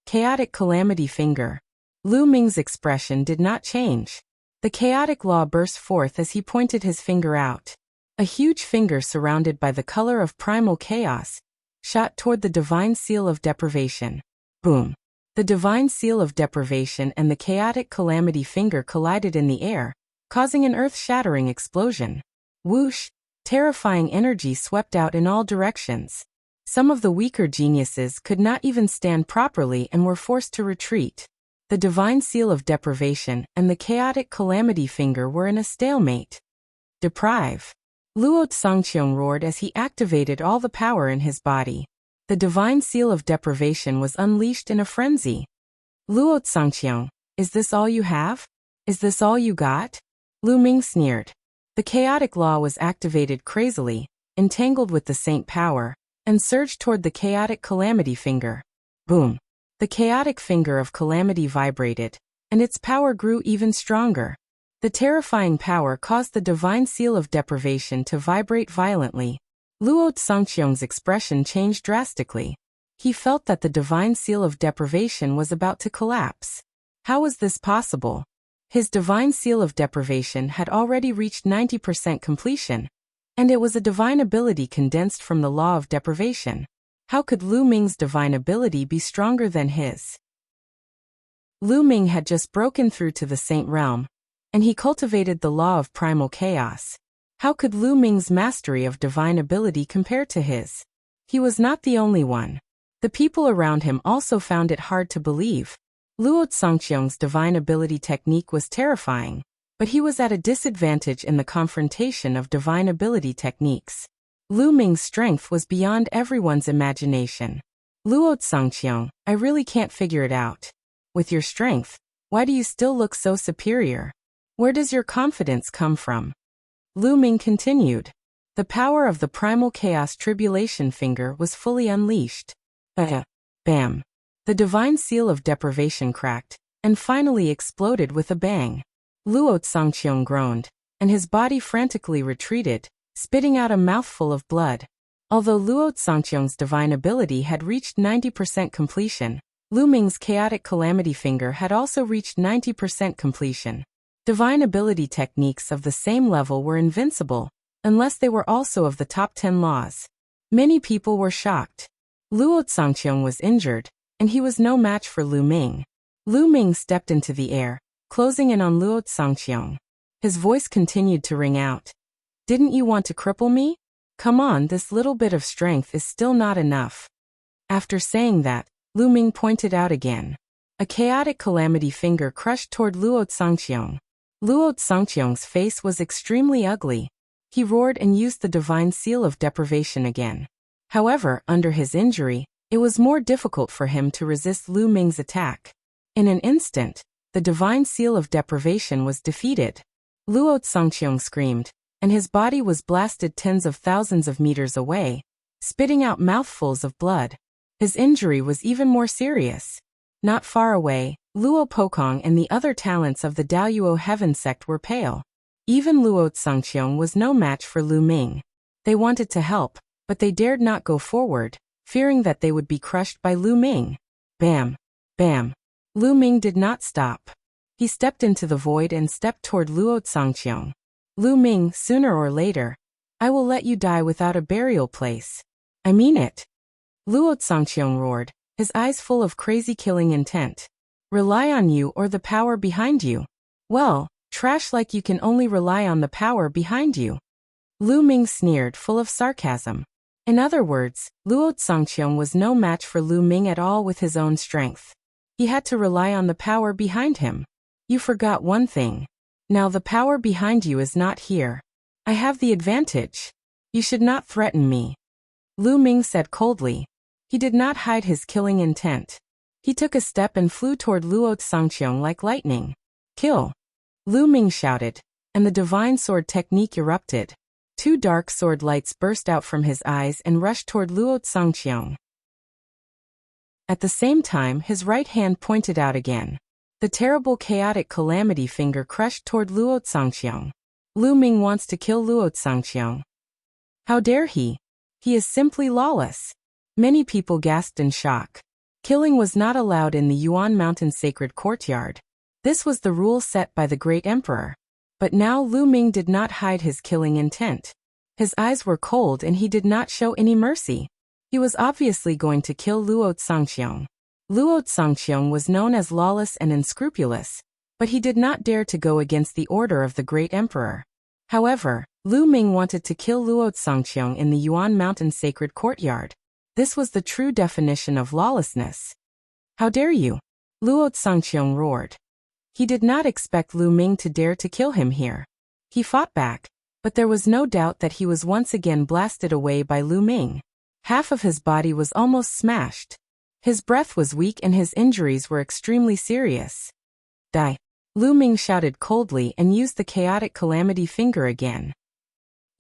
Chaotic calamity finger. Lu Ming's expression did not change. The chaotic law burst forth as he pointed his finger out. A huge finger surrounded by the color of primal chaos shot toward the divine seal of deprivation. Boom! The divine seal of deprivation and the chaotic calamity finger collided in the air, causing an earth-shattering explosion. Whoosh! Terrifying energy swept out in all directions. Some of the weaker geniuses could not even stand properly and were forced to retreat. The divine seal of deprivation and the chaotic calamity finger were in a stalemate. Deprive! Luo Sangqiong roared as he activated all the power in his body. The divine seal of deprivation was unleashed in a frenzy. Luo Sangqiong, is this all you have? Is this all you got? Lu Ming sneered. The chaotic law was activated crazily, entangled with the saint power, and surged toward the chaotic calamity finger. Boom! The chaotic finger of calamity vibrated, and its power grew even stronger. The terrifying power caused the divine seal of deprivation to vibrate violently. Luo Tsangqiong's expression changed drastically. He felt that the divine seal of deprivation was about to collapse. How was this possible? His divine seal of deprivation had already reached 90% completion, and it was a divine ability condensed from the law of deprivation. How could Lu Ming's divine ability be stronger than his? Lu Ming had just broken through to the Saint Realm, and he cultivated the law of primal chaos. How could Lu Ming's mastery of divine ability compare to his? He was not the only one. The people around him also found it hard to believe. Luo Tsangqiong's divine ability technique was terrifying, but he was at a disadvantage in the confrontation of divine ability techniques. Lu Ming's strength was beyond everyone's imagination. Luo Tsangqiong, I really can't figure it out. With your strength, why do you still look so superior? Where does your confidence come from? Lu Ming continued. The power of the primal chaos tribulation finger was fully unleashed. Bam. The divine seal of deprivation cracked, and finally exploded with a bang. Luo Tsangqiong groaned, and his body frantically retreated, spitting out a mouthful of blood. Although Luo Tsangqiong's divine ability had reached 90% completion, Lu Ming's chaotic calamity finger had also reached 90% completion. Divine ability techniques of the same level were invincible, unless they were also of the top 10 laws. Many people were shocked. Luo Tsangqiong was injured, and he was no match for Lu Ming. Lu Ming stepped into the air, closing in on Luo Tsangqiong. His voice continued to ring out. Didn't you want to cripple me? Come on, this little bit of strength is still not enough. After saying that, Lu Ming pointed out again. A chaotic calamity finger crushed toward Luo Tsangqiong. Luo Tsangqiong's face was extremely ugly. He roared and used the divine seal of deprivation again. However, under his injury, it was more difficult for him to resist Lu Ming's attack. In an instant, the divine seal of deprivation was defeated. Luo Tsangqiong screamed, and his body was blasted tens of thousands of meters away, spitting out mouthfuls of blood. His injury was even more serious. Not far away, Luo Pokong and the other talents of the Daoyuo Heaven sect were pale. Even Luo Tsangqiong was no match for Lu Ming. They wanted to help, but they dared not go forward, fearing that they would be crushed by Lu Ming. Bam! Bam! Lu Ming did not stop. He stepped into the void and stepped toward Luo Tsangqiong. Lu Ming, sooner or later, I will let you die without a burial place. I mean it. Luo Tsangqiong roared, his eyes full of crazy killing intent. Rely on you or the power behind you. Well, trash like you can only rely on the power behind you. Lu Ming sneered, full of sarcasm. In other words, Luo Tsangqiong was no match for Lu Ming at all with his own strength. He had to rely on the power behind him. You forgot one thing. Now the power behind you is not here. I have the advantage. You should not threaten me. Lu Ming said coldly. He did not hide his killing intent. He took a step and flew toward Luo Tsangqiong like lightning. Kill! Lu Ming shouted, and the divine sword technique erupted. Two dark sword lights burst out from his eyes and rushed toward Luo Tsangqiong. At the same time, his right hand pointed out again. The terrible chaotic calamity finger crushed toward Luo Tsangqiong. Lu Ming wants to kill Luo Tsangqiong. How dare he? He is simply lawless. Many people gasped in shock. Killing was not allowed in the Yuan Mountain Sacred Courtyard. This was the rule set by the Great Emperor. But now Lu Ming did not hide his killing intent. His eyes were cold and he did not show any mercy. He was obviously going to kill Luo Tsangqiong. Luo Tsangqiong was known as lawless and unscrupulous, but he did not dare to go against the order of the Great Emperor. However, Lu Ming wanted to kill Luo Tsangqiong in the Yuan Mountain Sacred Courtyard. This was the true definition of lawlessness. How dare you? Luo Tsangqiong roared. He did not expect Lu Ming to dare to kill him here. He fought back, but there was no doubt that he was once again blasted away by Lu Ming. Half of his body was almost smashed. His breath was weak and his injuries were extremely serious. Die! Lu Ming shouted coldly and used the chaotic calamity finger again.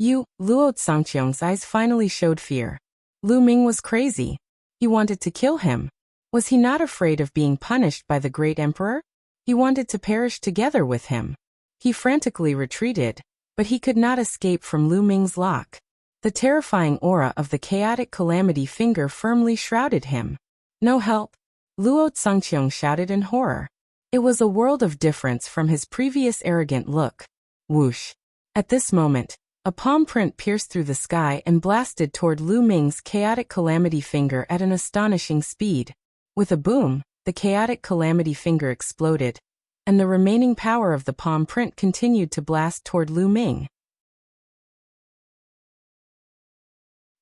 Luo Tsangqiong's eyes finally showed fear. Lu Ming was crazy. He wanted to kill him. Was he not afraid of being punished by the Great Emperor? He wanted to perish together with him. He frantically retreated, but he could not escape from Lu Ming's lock. The terrifying aura of the chaotic calamity finger firmly shrouded him. No help! Luo Tsangqiang shouted in horror. It was a world of difference from his previous arrogant look. Whoosh! At this moment, a palm print pierced through the sky and blasted toward Lu Ming's chaotic calamity finger at an astonishing speed. With a boom, the chaotic calamity finger exploded, and the remaining power of the palm print continued to blast toward Lu Ming.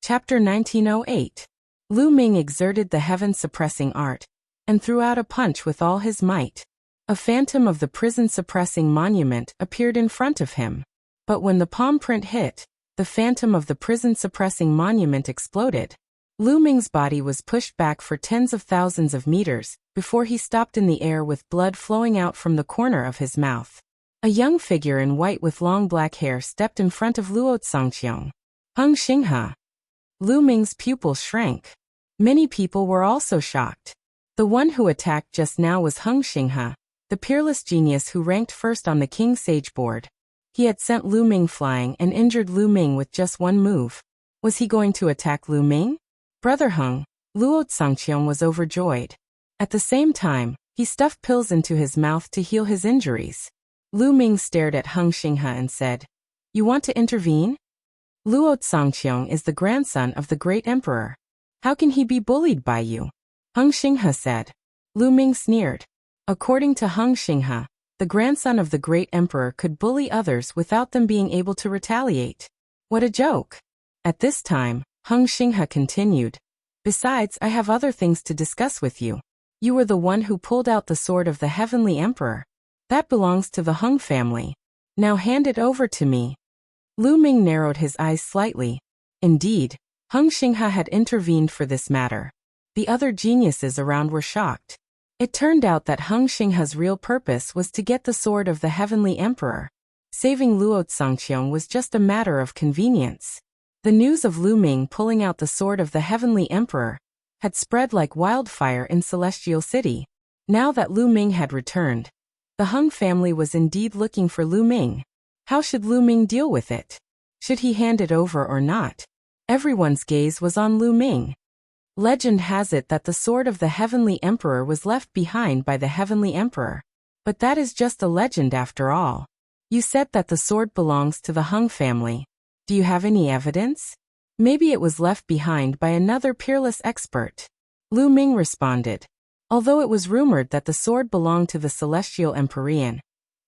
Chapter 1908. Lu Ming exerted the heaven-suppressing art, and threw out a punch with all his might. A phantom of the prison-suppressing monument appeared in front of him. But when the palm print hit, the phantom of the prison-suppressing monument exploded. Lu Ming's body was pushed back for tens of thousands of meters, before he stopped in the air with blood flowing out from the corner of his mouth. A young figure in white with long black hair stepped in front of Luo Tsangqiang. Heng Xinghe. Lu Ming's pupils shrank. Many people were also shocked. The one who attacked just now was Heng Xinghe, the peerless genius who ranked first on the King Sage board. He had sent Lu Ming flying and injured Lu Ming with just one move. Was he going to attack Lu Ming? Brother Heng, Luo Tsangqiang was overjoyed. At the same time, he stuffed pills into his mouth to heal his injuries. Lu Ming stared at Heng Xinghe and said, "You want to intervene?" Luo Tsangqiang is the grandson of the great emperor. How can he be bullied by you? Heng Xinghe said. Lu Ming sneered. According to Heng Xinghe, the grandson of the great emperor could bully others without them being able to retaliate. What a joke! At this time, Heng Xinghe continued. Besides, I have other things to discuss with you. You were the one who pulled out the sword of the heavenly emperor. That belongs to the Heng family. Now hand it over to me. Lu Ming narrowed his eyes slightly. Indeed, Heng Xinghe had intervened for this matter. The other geniuses around were shocked. It turned out that Heng Xinghe's real purpose was to get the sword of the heavenly emperor. Saving Luo Tsangqiang was just a matter of convenience. The news of Lu Ming pulling out the sword of the heavenly emperor had spread like wildfire in Celestial City. Now that Lu Ming had returned, the Heng family was indeed looking for Lu Ming. How should Lu Ming deal with it? Should he hand it over or not? Everyone's gaze was on Lu Ming. Legend has it that the sword of the heavenly emperor was left behind by the heavenly emperor. But that is just a legend after all. You said that the sword belongs to the Heng family. Do you have any evidence? Maybe it was left behind by another peerless expert. Lu Ming responded. Although it was rumored that the sword belonged to the Celestial Empyrean,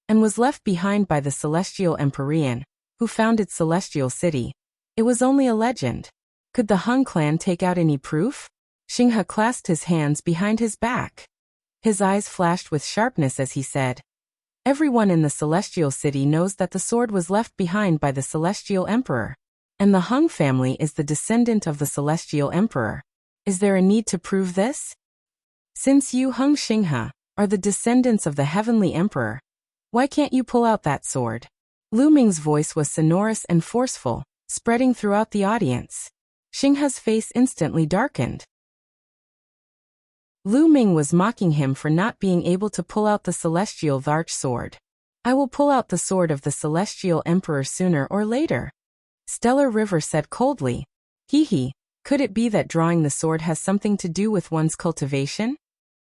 and was left behind by the Celestial Empyrean, who founded Celestial City, it was only a legend. Could the Heng clan take out any proof? Xinghe clasped his hands behind his back. His eyes flashed with sharpness as he said, Everyone in the Celestial City knows that the sword was left behind by the Celestial Emperor, and the Heng family is the descendant of the Celestial Emperor. Is there a need to prove this? Since you, Heng Xinghe, are the descendants of the Heavenly Emperor, why can't you pull out that sword? Lu Ming's voice was sonorous and forceful, spreading throughout the audience. Xinghe's face instantly darkened. Lu Ming was mocking him for not being able to pull out the Celestial Varch sword. I will pull out the sword of the Celestial Emperor sooner or later. Stellar River said coldly. Hee, could it be that drawing the sword has something to do with one's cultivation?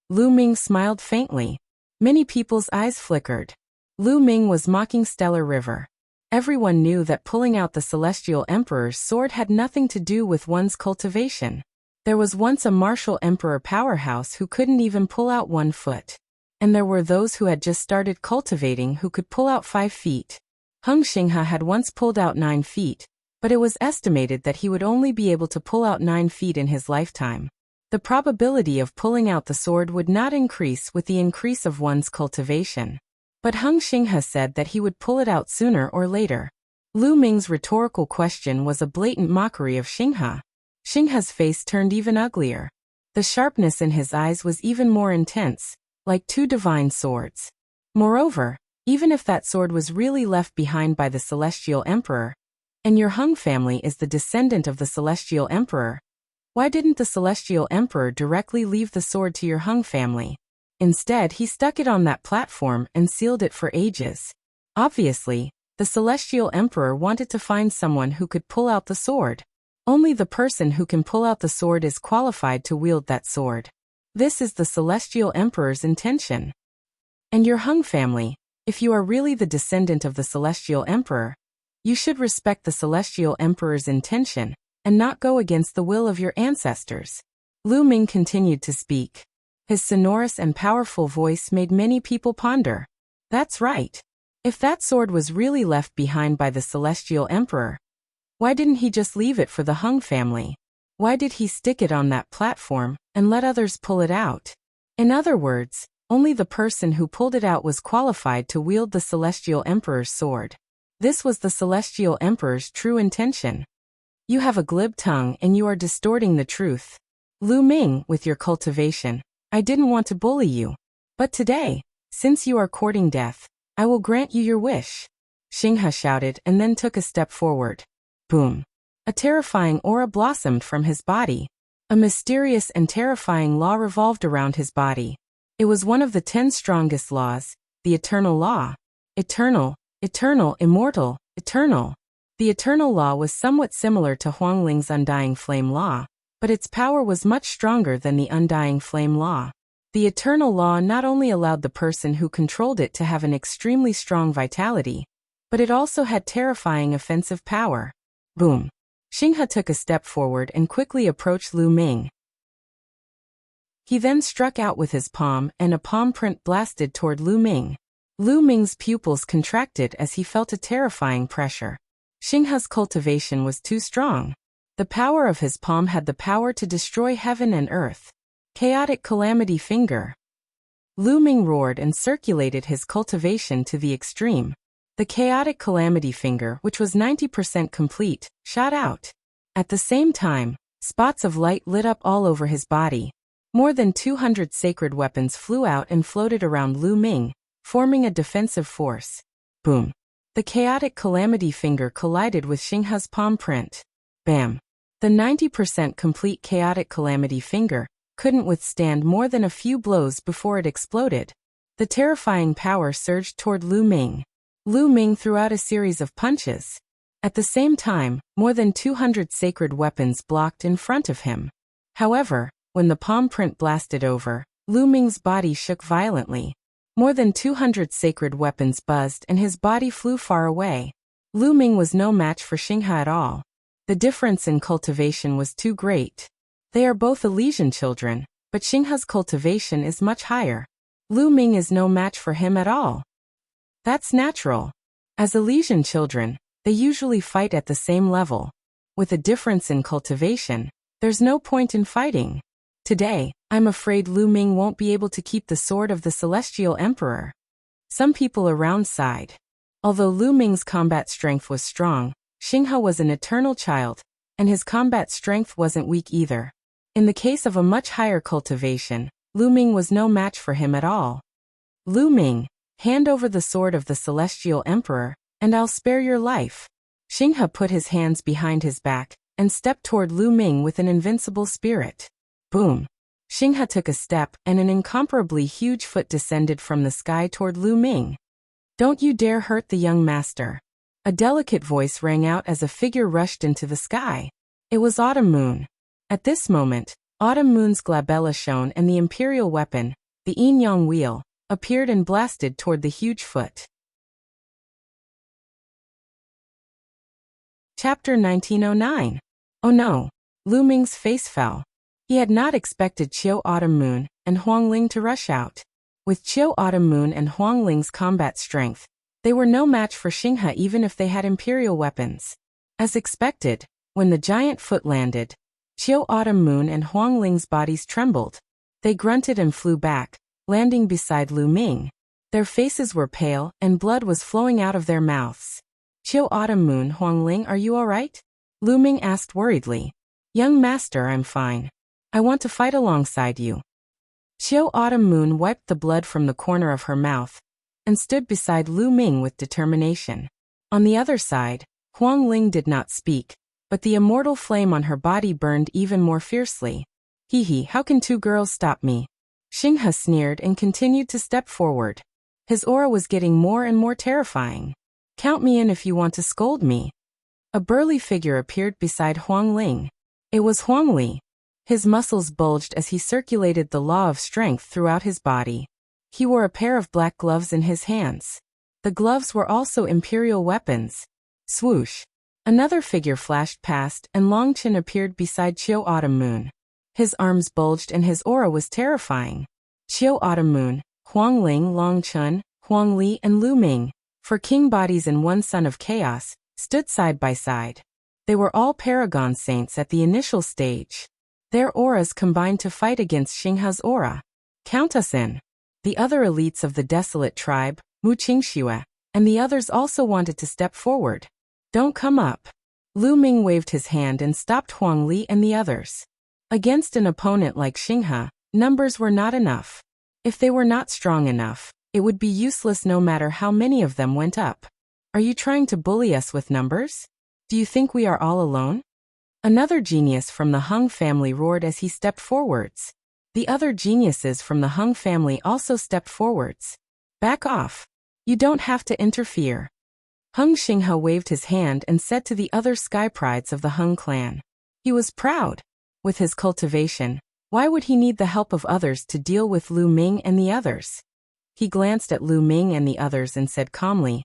Lu Ming smiled faintly. Many people's eyes flickered. Lu Ming was mocking Stellar River. Everyone knew that pulling out the Celestial Emperor's sword had nothing to do with one's cultivation. There was once a martial emperor powerhouse who couldn't even pull out 1 foot. And there were those who had just started cultivating who could pull out 5 feet. Heng Xinghe had once pulled out 9 feet, but it was estimated that he would only be able to pull out 9 feet in his lifetime. The probability of pulling out the sword would not increase with the increase of one's cultivation. But Heng Xinghe said that he would pull it out sooner or later. Lu Ming's rhetorical question was a blatant mockery of Xinghe. Xinghe's face turned even uglier. The sharpness in his eyes was even more intense, like 2 divine swords. Moreover, even if that sword was really left behind by the Celestial Emperor, and your Heng family is the descendant of the Celestial Emperor, why didn't the Celestial Emperor directly leave the sword to your Heng family? Instead, he stuck it on that platform and sealed it for ages. Obviously, the Celestial Emperor wanted to find someone who could pull out the sword. Only the person who can pull out the sword is qualified to wield that sword. This is the Celestial Emperor's intention. And your Hung family, if you are really the descendant of the Celestial Emperor, you should respect the Celestial Emperor's intention and not go against the will of your ancestors. Lu Ming continued to speak. His sonorous and powerful voice made many people ponder. That's right. If that sword was really left behind by the Celestial Emperor, why didn't he just leave it for the Hung family? Why did he stick it on that platform and let others pull it out? In other words, only the person who pulled it out was qualified to wield the Celestial Emperor's sword. This was the Celestial Emperor's true intention. You have a glib tongue and you are distorting the truth. Lu Ming, with your cultivation, I didn't want to bully you. But today, since you are courting death, I will grant you your wish. Xinghe shouted and then took a step forward. Boom. A terrifying aura blossomed from his body. A mysterious and terrifying law revolved around his body. It was one of the 10 strongest laws, the Eternal Law. Eternal, eternal, immortal, eternal. The Eternal Law was somewhat similar to Huangling's Undying Flame Law, but its power was much stronger than the Undying Flame Law. The Eternal Law not only allowed the person who controlled it to have an extremely strong vitality, but it also had terrifying offensive power. Boom. Xinghe took a step forward and quickly approached Lu Ming. He then struck out with his palm and a palm print blasted toward Lu Ming. Lu Ming's pupils contracted as he felt a terrifying pressure. Xinghe's cultivation was too strong. The power of his palm had the power to destroy heaven and earth. Chaotic Calamity Finger. Lu Ming roared and circulated his cultivation to the extreme. The Chaotic Calamity Finger, which was 90% complete, shot out. At the same time, spots of light lit up all over his body. More than 200 sacred weapons flew out and floated around Lu Ming, forming a defensive force. Boom. The Chaotic Calamity Finger collided with Xinghe's palm print. Bam. The 90% complete Chaotic Calamity Finger couldn't withstand more than a few blows before it exploded. The terrifying power surged toward Lu Ming. Lu Ming threw out a series of punches. At the same time, more than 200 sacred weapons blocked in front of him. However, when the palm print blasted over, Lu Ming's body shook violently. More than 200 sacred weapons buzzed and his body flew far away. Lu Ming was no match for Xinghe at all. The difference in cultivation was too great. They are both Elysian children, but Xinghe's cultivation is much higher. Lu Ming is no match for him at all. That's natural. As Elysian children, they usually fight at the same level. With a difference in cultivation, there's no point in fighting. Today, I'm afraid Lu Ming won't be able to keep the sword of the Celestial Emperor. Some people around sighed. Although Lu Ming's combat strength was strong, Xinghe was an eternal child, and his combat strength wasn't weak either. In the case of a much higher cultivation, Lu Ming was no match for him at all. Lu Ming, hand over the sword of the Celestial Emperor, and I'll spare your life. Xinghe put his hands behind his back and stepped toward Lu Ming with an invincible spirit. Boom. Xinghe took a step and an incomparably huge foot descended from the sky toward Lu Ming. Don't you dare hurt the young master. A delicate voice rang out as a figure rushed into the sky. It was Autumn Moon. At this moment, Autumn Moon's glabella shone and the imperial weapon, the yin-yang wheel, appeared and blasted toward the huge foot. Chapter 1909. Oh no. Lu Ming's face fell. He had not expected Qiu Autumn Moon and Huangling to rush out. With Qiu Autumn Moon and Huangling's combat strength, they were no match for Xinghe even if they had imperial weapons. As expected, when the giant foot landed, Qiu Autumn Moon and Huangling's bodies trembled. They grunted and flew back, landing beside Lu Ming. Their faces were pale and blood was flowing out of their mouths. Qiu Autumn Moon, Huangling, are you all right? Lu Ming asked worriedly. Young master, I'm fine. I want to fight alongside you. Qiu Autumn Moon wiped the blood from the corner of her mouth and stood beside Lu Ming with determination. On the other side, Huangling did not speak, but the immortal flame on her body burned even more fiercely. Hee hee, how can two girls stop me? Xinghe sneered and continued to step forward. His aura was getting more and more terrifying. Count me in if you want to scold me. A burly figure appeared beside Huang Ling. It was Huang Li. His muscles bulged as he circulated the law of strength throughout his body. He wore a pair of black gloves in his hands. The gloves were also imperial weapons. Swoosh! Another figure flashed past and Long Chen appeared beside Qiu Autumn Moon. His arms bulged and his aura was terrifying. Qiu Autumn Moon, Huang Ling, Long Chen, Huang Li and Lu Ming, 4 king bodies and 1 son of chaos, stood side by side. They were all paragon saints at the initial stage. Their auras combined to fight against Xinghe's aura. Count us in. The other elites of the desolate tribe, Mu Qingxue, and the others also wanted to step forward. Don't come up. Lu Ming waved his hand and stopped Huang Li and the others. Against an opponent like Xinghe, numbers were not enough. If they were not strong enough, it would be useless no matter how many of them went up. Are you trying to bully us with numbers? Do you think we are all alone? Another genius from the Hung family roared as he stepped forwards. The other geniuses from the Hung family also stepped forwards. Back off. You don't have to interfere. Hung Xinghe waved his hand and said to the other sky prides of the Hung clan. He was proud. With his cultivation, why would he need the help of others to deal with Lu Ming and the others? He glanced at Lu Ming and the others and said calmly,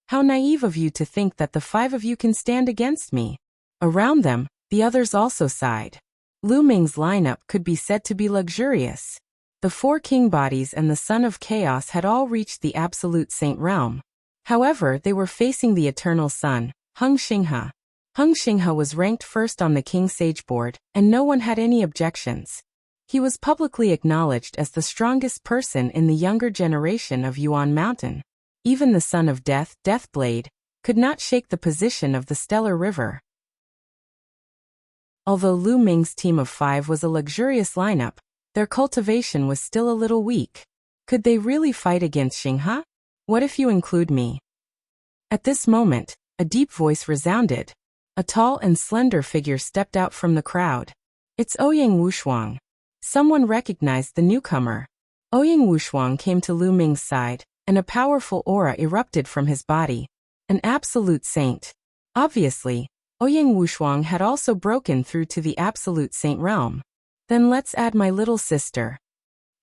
"How naive of you to think that the 5 of you can stand against me." Around them, the others also sighed. Lu Ming's lineup could be said to be luxurious. The 4 king bodies and the son of chaos had all reached the absolute saint realm. However, they were facing the eternal sun, Hung Xinghe. Hung Xinghe was ranked first on the King Sage board, and no one had any objections. He was publicly acknowledged as the strongest person in the younger generation of Yuan Mountain. Even the son of death, Deathblade, could not shake the position of the Stellar River. Although Lu Ming's team of 5 was a luxurious lineup, their cultivation was still a little weak. Could they really fight against Xinghe? What if you include me? At this moment, a deep voice resounded. A tall and slender figure stepped out from the crowd. It's Ouyang Wushuang. Someone recognized the newcomer. Ouyang Wushuang came to Lu Ming's side, and a powerful aura erupted from his body. An absolute saint. Obviously, Ouyang Wushuang had also broken through to the absolute saint realm. Then let's add my little sister.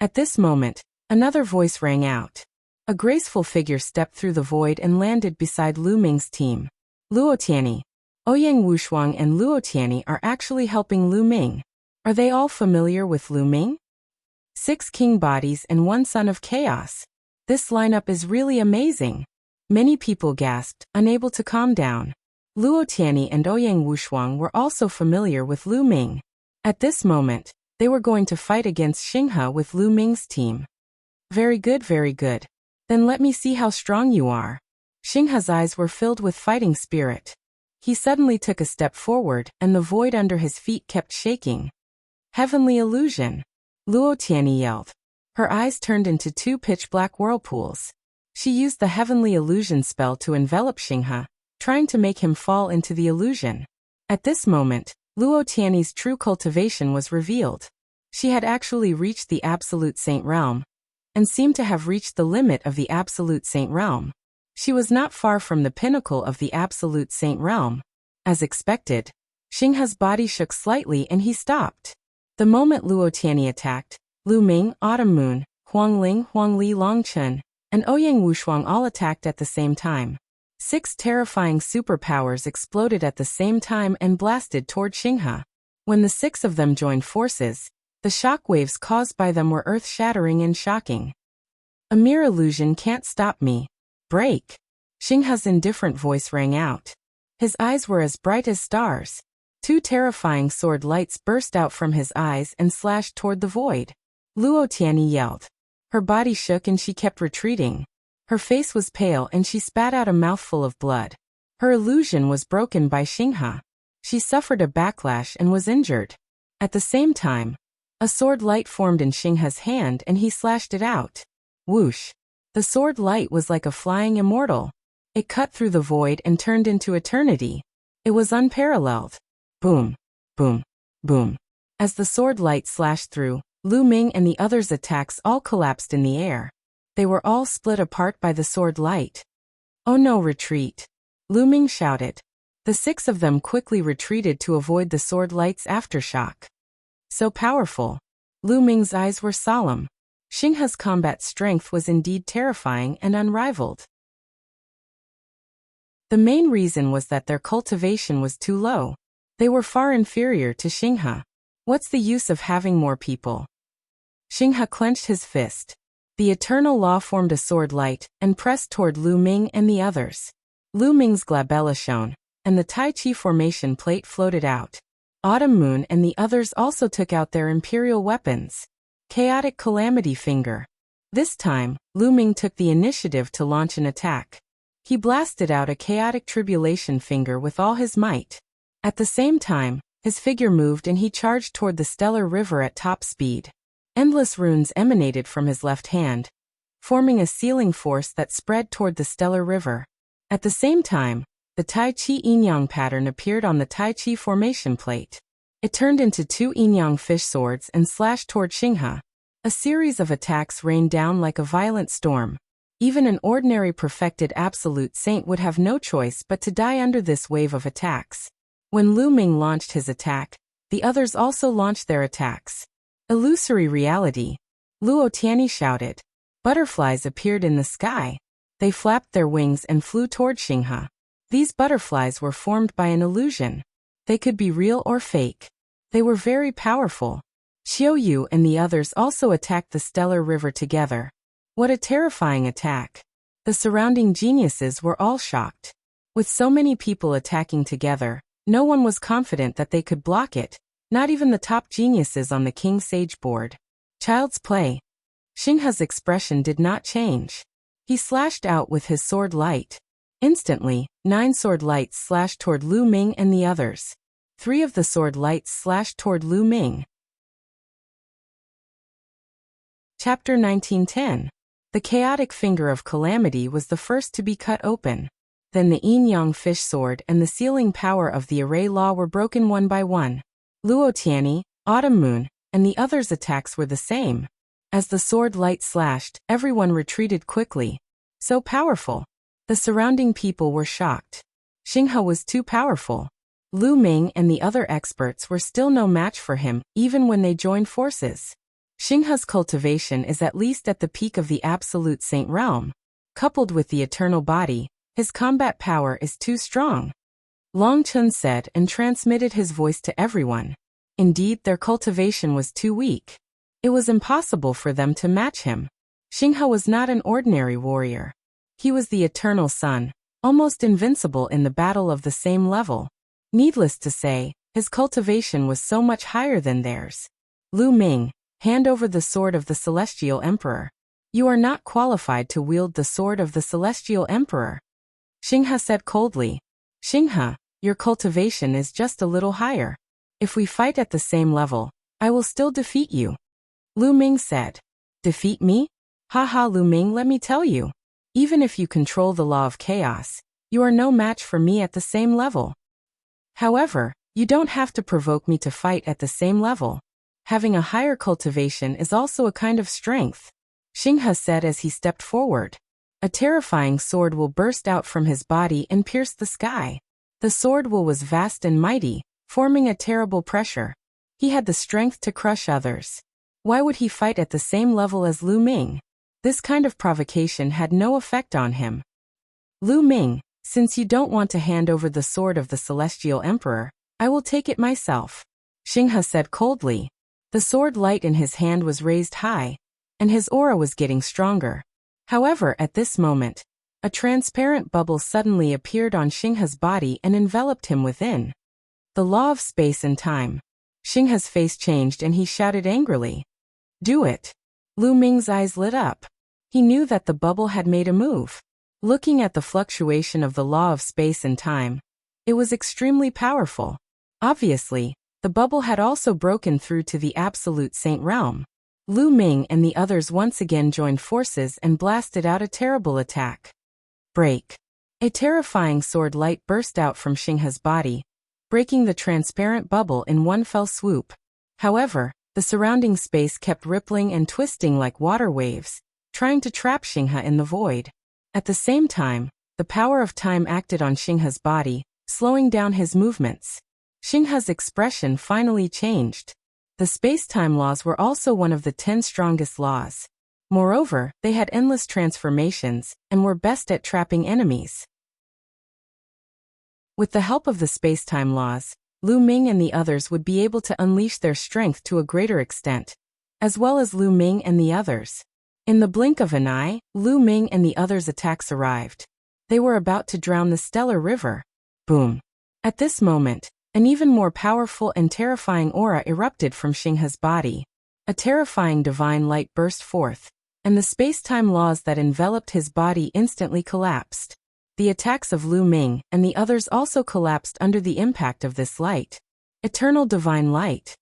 At this moment, another voice rang out. A graceful figure stepped through the void and landed beside Lu Ming's team. Luotianyi. Ouyang Wushuang and Luotianyi are actually helping Lu Ming. Are they all familiar with Lu Ming? 6 king bodies and 1 son of chaos. This lineup is really amazing. Many people gasped, unable to calm down. Luotianyi and Ouyang Wushuang were also familiar with Lu Ming. At this moment, they were going to fight against Xinghe with Lu Ming's team. Very good, very good. Then let me see how strong you are. Xinghe's eyes were filled with fighting spirit. He suddenly took a step forward, and the void under his feet kept shaking. Heavenly illusion! Luotianyi yelled. Her eyes turned into 2 pitch-black whirlpools. She used the heavenly illusion spell to envelop Xinghe, trying to make him fall into the illusion. At this moment, Luotianyi's true cultivation was revealed. She had actually reached the absolute saint realm, and seemed to have reached the limit of the absolute saint realm. She was not far from the pinnacle of the absolute saint realm. As expected, Xinghe's body shook slightly and he stopped. The moment Luotianyi attacked, Lu Ming, Autumn Moon, Huang Ling, Huang Li, Long Chen, and Ouyang Wushuang all attacked at the same time. 6 terrifying superpowers exploded at the same time and blasted toward Xinghe. When the 6 of them joined forces, the shockwaves caused by them were earth-shattering and shocking. A mere illusion can't stop me. Break! Xinghe's indifferent voice rang out. His eyes were as bright as stars. 2 terrifying sword lights burst out from his eyes and slashed toward the void. Luotianyi yelled. Her body shook and she kept retreating. Her face was pale and she spat out a mouthful of blood. Her illusion was broken by Xinghe. She suffered a backlash and was injured. At the same time, a sword light formed in Xinghe's hand and he slashed it out. Whoosh! The sword light was like a flying immortal. It cut through the void and turned into eternity. It was unparalleled. Boom, boom, boom. As the sword light slashed through, Lu Ming and the others' attacks all collapsed in the air. They were all split apart by the sword light. "Oh no, retreat!" Lu Ming shouted. The 6 of them quickly retreated to avoid the sword light's aftershock. So powerful. Lu Ming's eyes were solemn. Xinghe's combat strength was indeed terrifying and unrivaled. The main reason was that their cultivation was too low. They were far inferior to Xinghe. What's the use of having more people? Xinghe clenched his fist. The eternal law formed a sword light and pressed toward Lu Ming and the others. Lu Ming's glabella shone, and the Tai Chi formation plate floated out. Autumn Moon and the others also took out their imperial weapons. Chaotic Calamity Finger. This time, Lu Ming took the initiative to launch an attack. He blasted out a Chaotic Tribulation Finger with all his might. At the same time, his figure moved and he charged toward the Stellar River at top speed. Endless runes emanated from his left hand, forming a sealing force that spread toward the Stellar River. At the same time, the Tai Chi Yin-Yang pattern appeared on the Tai Chi formation plate. It turned into 2 Yin-Yang fish swords and slashed toward Xinghe. A series of attacks rained down like a violent storm. Even an ordinary perfected absolute saint would have no choice but to die under this wave of attacks. When Lu Ming launched his attack, the others also launched their attacks. Illusory reality. Luo Tianyi shouted. Butterflies appeared in the sky. They flapped their wings and flew toward Xinghe. These butterflies were formed by an illusion. They could be real or fake. They were very powerful. Xiao Yu and the others also attacked the Stellar River together. What a terrifying attack. The surrounding geniuses were all shocked. With so many people attacking together, no one was confident that they could block it, not even the top geniuses on the King Sage board. Child's play. Xinghe's expression did not change. He slashed out with his sword light. Instantly, 9 sword lights slashed toward Lu Ming and the others. 3 of the sword lights slashed toward Lu Ming. Chapter 1910. The chaotic finger of calamity was the first to be cut open. Then the yin-yang fish sword and the sealing power of the array law were broken one by one. Luo Tianyi, Autumn Moon, and the others' attacks were the same. As the sword light slashed, everyone retreated quickly. So powerful. The surrounding people were shocked. Xinghe was too powerful. Lu Ming and the other experts were still no match for him, even when they joined forces. Xinghe's cultivation is at least at the peak of the absolute saint realm. Coupled with the eternal body, his combat power is too strong. Long Chun said and transmitted his voice to everyone. Indeed, their cultivation was too weak. It was impossible for them to match him. Xinghe was not an ordinary warrior. He was the eternal sun, almost invincible in the battle of the same level. Needless to say, his cultivation was so much higher than theirs. Lu Ming, hand over the sword of the Celestial Emperor. You are not qualified to wield the sword of the Celestial Emperor. Xinghe said coldly. Xinghe, your cultivation is just a little higher. If we fight at the same level, I will still defeat you. Lu Ming said. Defeat me? Haha, Lu Ming, let me tell you. Even if you control the law of chaos, you are no match for me at the same level. However, you don't have to provoke me to fight at the same level. Having a higher cultivation is also a kind of strength. Xinghe said as he stepped forward. A terrifying sword will burst out from his body and pierce the sky. The sword will was vast and mighty, forming a terrible pressure. He had the strength to crush others. Why would he fight at the same level as Lu Ming? This kind of provocation had no effect on him. Lu Ming, since you don't want to hand over the sword of the Celestial Emperor, I will take it myself. Xinghe said coldly. The sword light in his hand was raised high, and his aura was getting stronger. However, at this moment, a transparent bubble suddenly appeared on Xinghe's body and enveloped him within. The law of space and time. Xinghe's face changed and he shouted angrily. Do it. Lu Ming's eyes lit up. He knew that the bubble had made a move. Looking at the fluctuation of the law of space and time, it was extremely powerful. Obviously, the bubble had also broken through to the absolute saint realm. Lu Ming and the others once again joined forces and blasted out a terrible attack. Break. A terrifying sword light burst out from Xinghe's body, breaking the transparent bubble in one fell swoop. However, The surrounding space kept rippling and twisting like water waves, trying to trap Xinghe in the void. At the same time, the power of time acted on Xinghe's body, slowing down his movements. Xinghe's expression finally changed. The space-time laws were also one of the 10 strongest laws. Moreover, they had endless transformations, and were best at trapping enemies. With the help of the space-time laws, Lu Ming and the others would be able to unleash their strength to a greater extent, as well as Lu Ming and the others. In the blink of an eye, Lu Ming and the others' attacks arrived. They were about to drown the stellar river. Boom! At this moment, an even more powerful and terrifying aura erupted from Xinghe's body. A terrifying divine light burst forth, and the space-time laws that enveloped his body instantly collapsed. The attacks of Lu Ming and the others also collapsed under the impact of this light. Eternal divine light.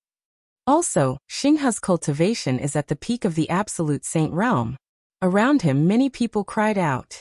Also, Xinghe's cultivation is at the peak of the absolute saint realm. Around him many people cried out.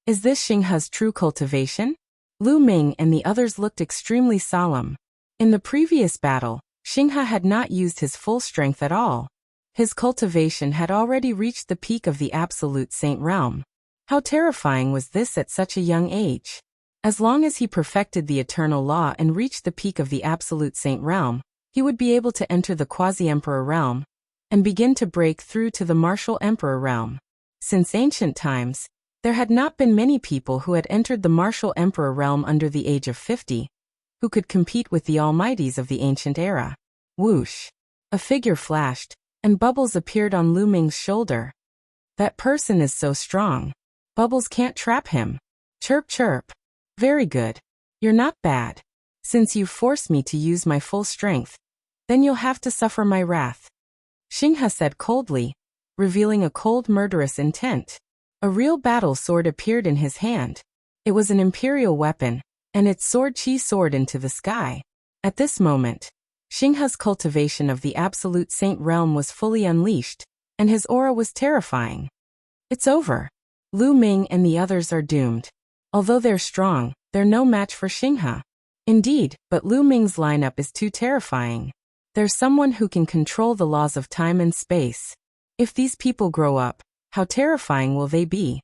Is this Xinghe's true cultivation? Lu Ming and the others looked extremely solemn. In the previous battle, Xinghe had not used his full strength at all. His cultivation had already reached the peak of the absolute saint realm. How terrifying was this at such a young age? As long as he perfected the eternal law and reached the peak of the absolute saint realm, he would be able to enter the quasi-emperor realm and begin to break through to the martial emperor realm. Since ancient times, there had not been many people who had entered the martial emperor realm under the age of 50, who could compete with the almighties of the ancient era. Whoosh! A figure flashed, and Bubbles appeared on Lu Ming's shoulder. That person is so strong. Bubbles can't trap him. Chirp chirp. Very good. You're not bad. Since you've forced me to use my full strength, then you'll have to suffer my wrath. Xinghe said coldly, revealing a cold murderous intent. A real battle sword appeared in his hand. It was an imperial weapon, and its sword chi soared into the sky. At this moment, Xinghe's cultivation of the absolute saint realm was fully unleashed, and his aura was terrifying. It's over. Lu Ming and the others are doomed. Although they're strong, they're no match for Xinghe. Indeed, but Lu Ming's lineup is too terrifying. There's someone who can control the laws of time and space. If these people grow up, how terrifying will they be?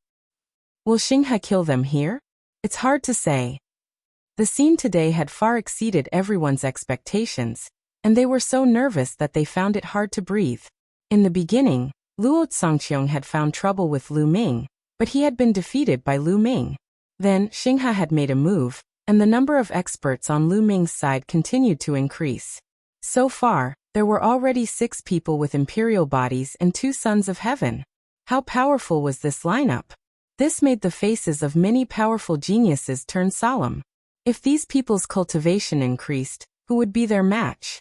Will Xinghe kill them here? It's hard to say. The scene today had far exceeded everyone's expectations, and they were so nervous that they found it hard to breathe. In the beginning, Luo Zongqiong had found trouble with Lu Ming, but he had been defeated by Lu Ming. Then, Xinghe had made a move, and the number of experts on Lu Ming's side continued to increase. So far, there were already 6 people with imperial bodies and 2 sons of heaven. How powerful was this lineup? This made the faces of many powerful geniuses turn solemn. If these people's cultivation increased, who would be their match?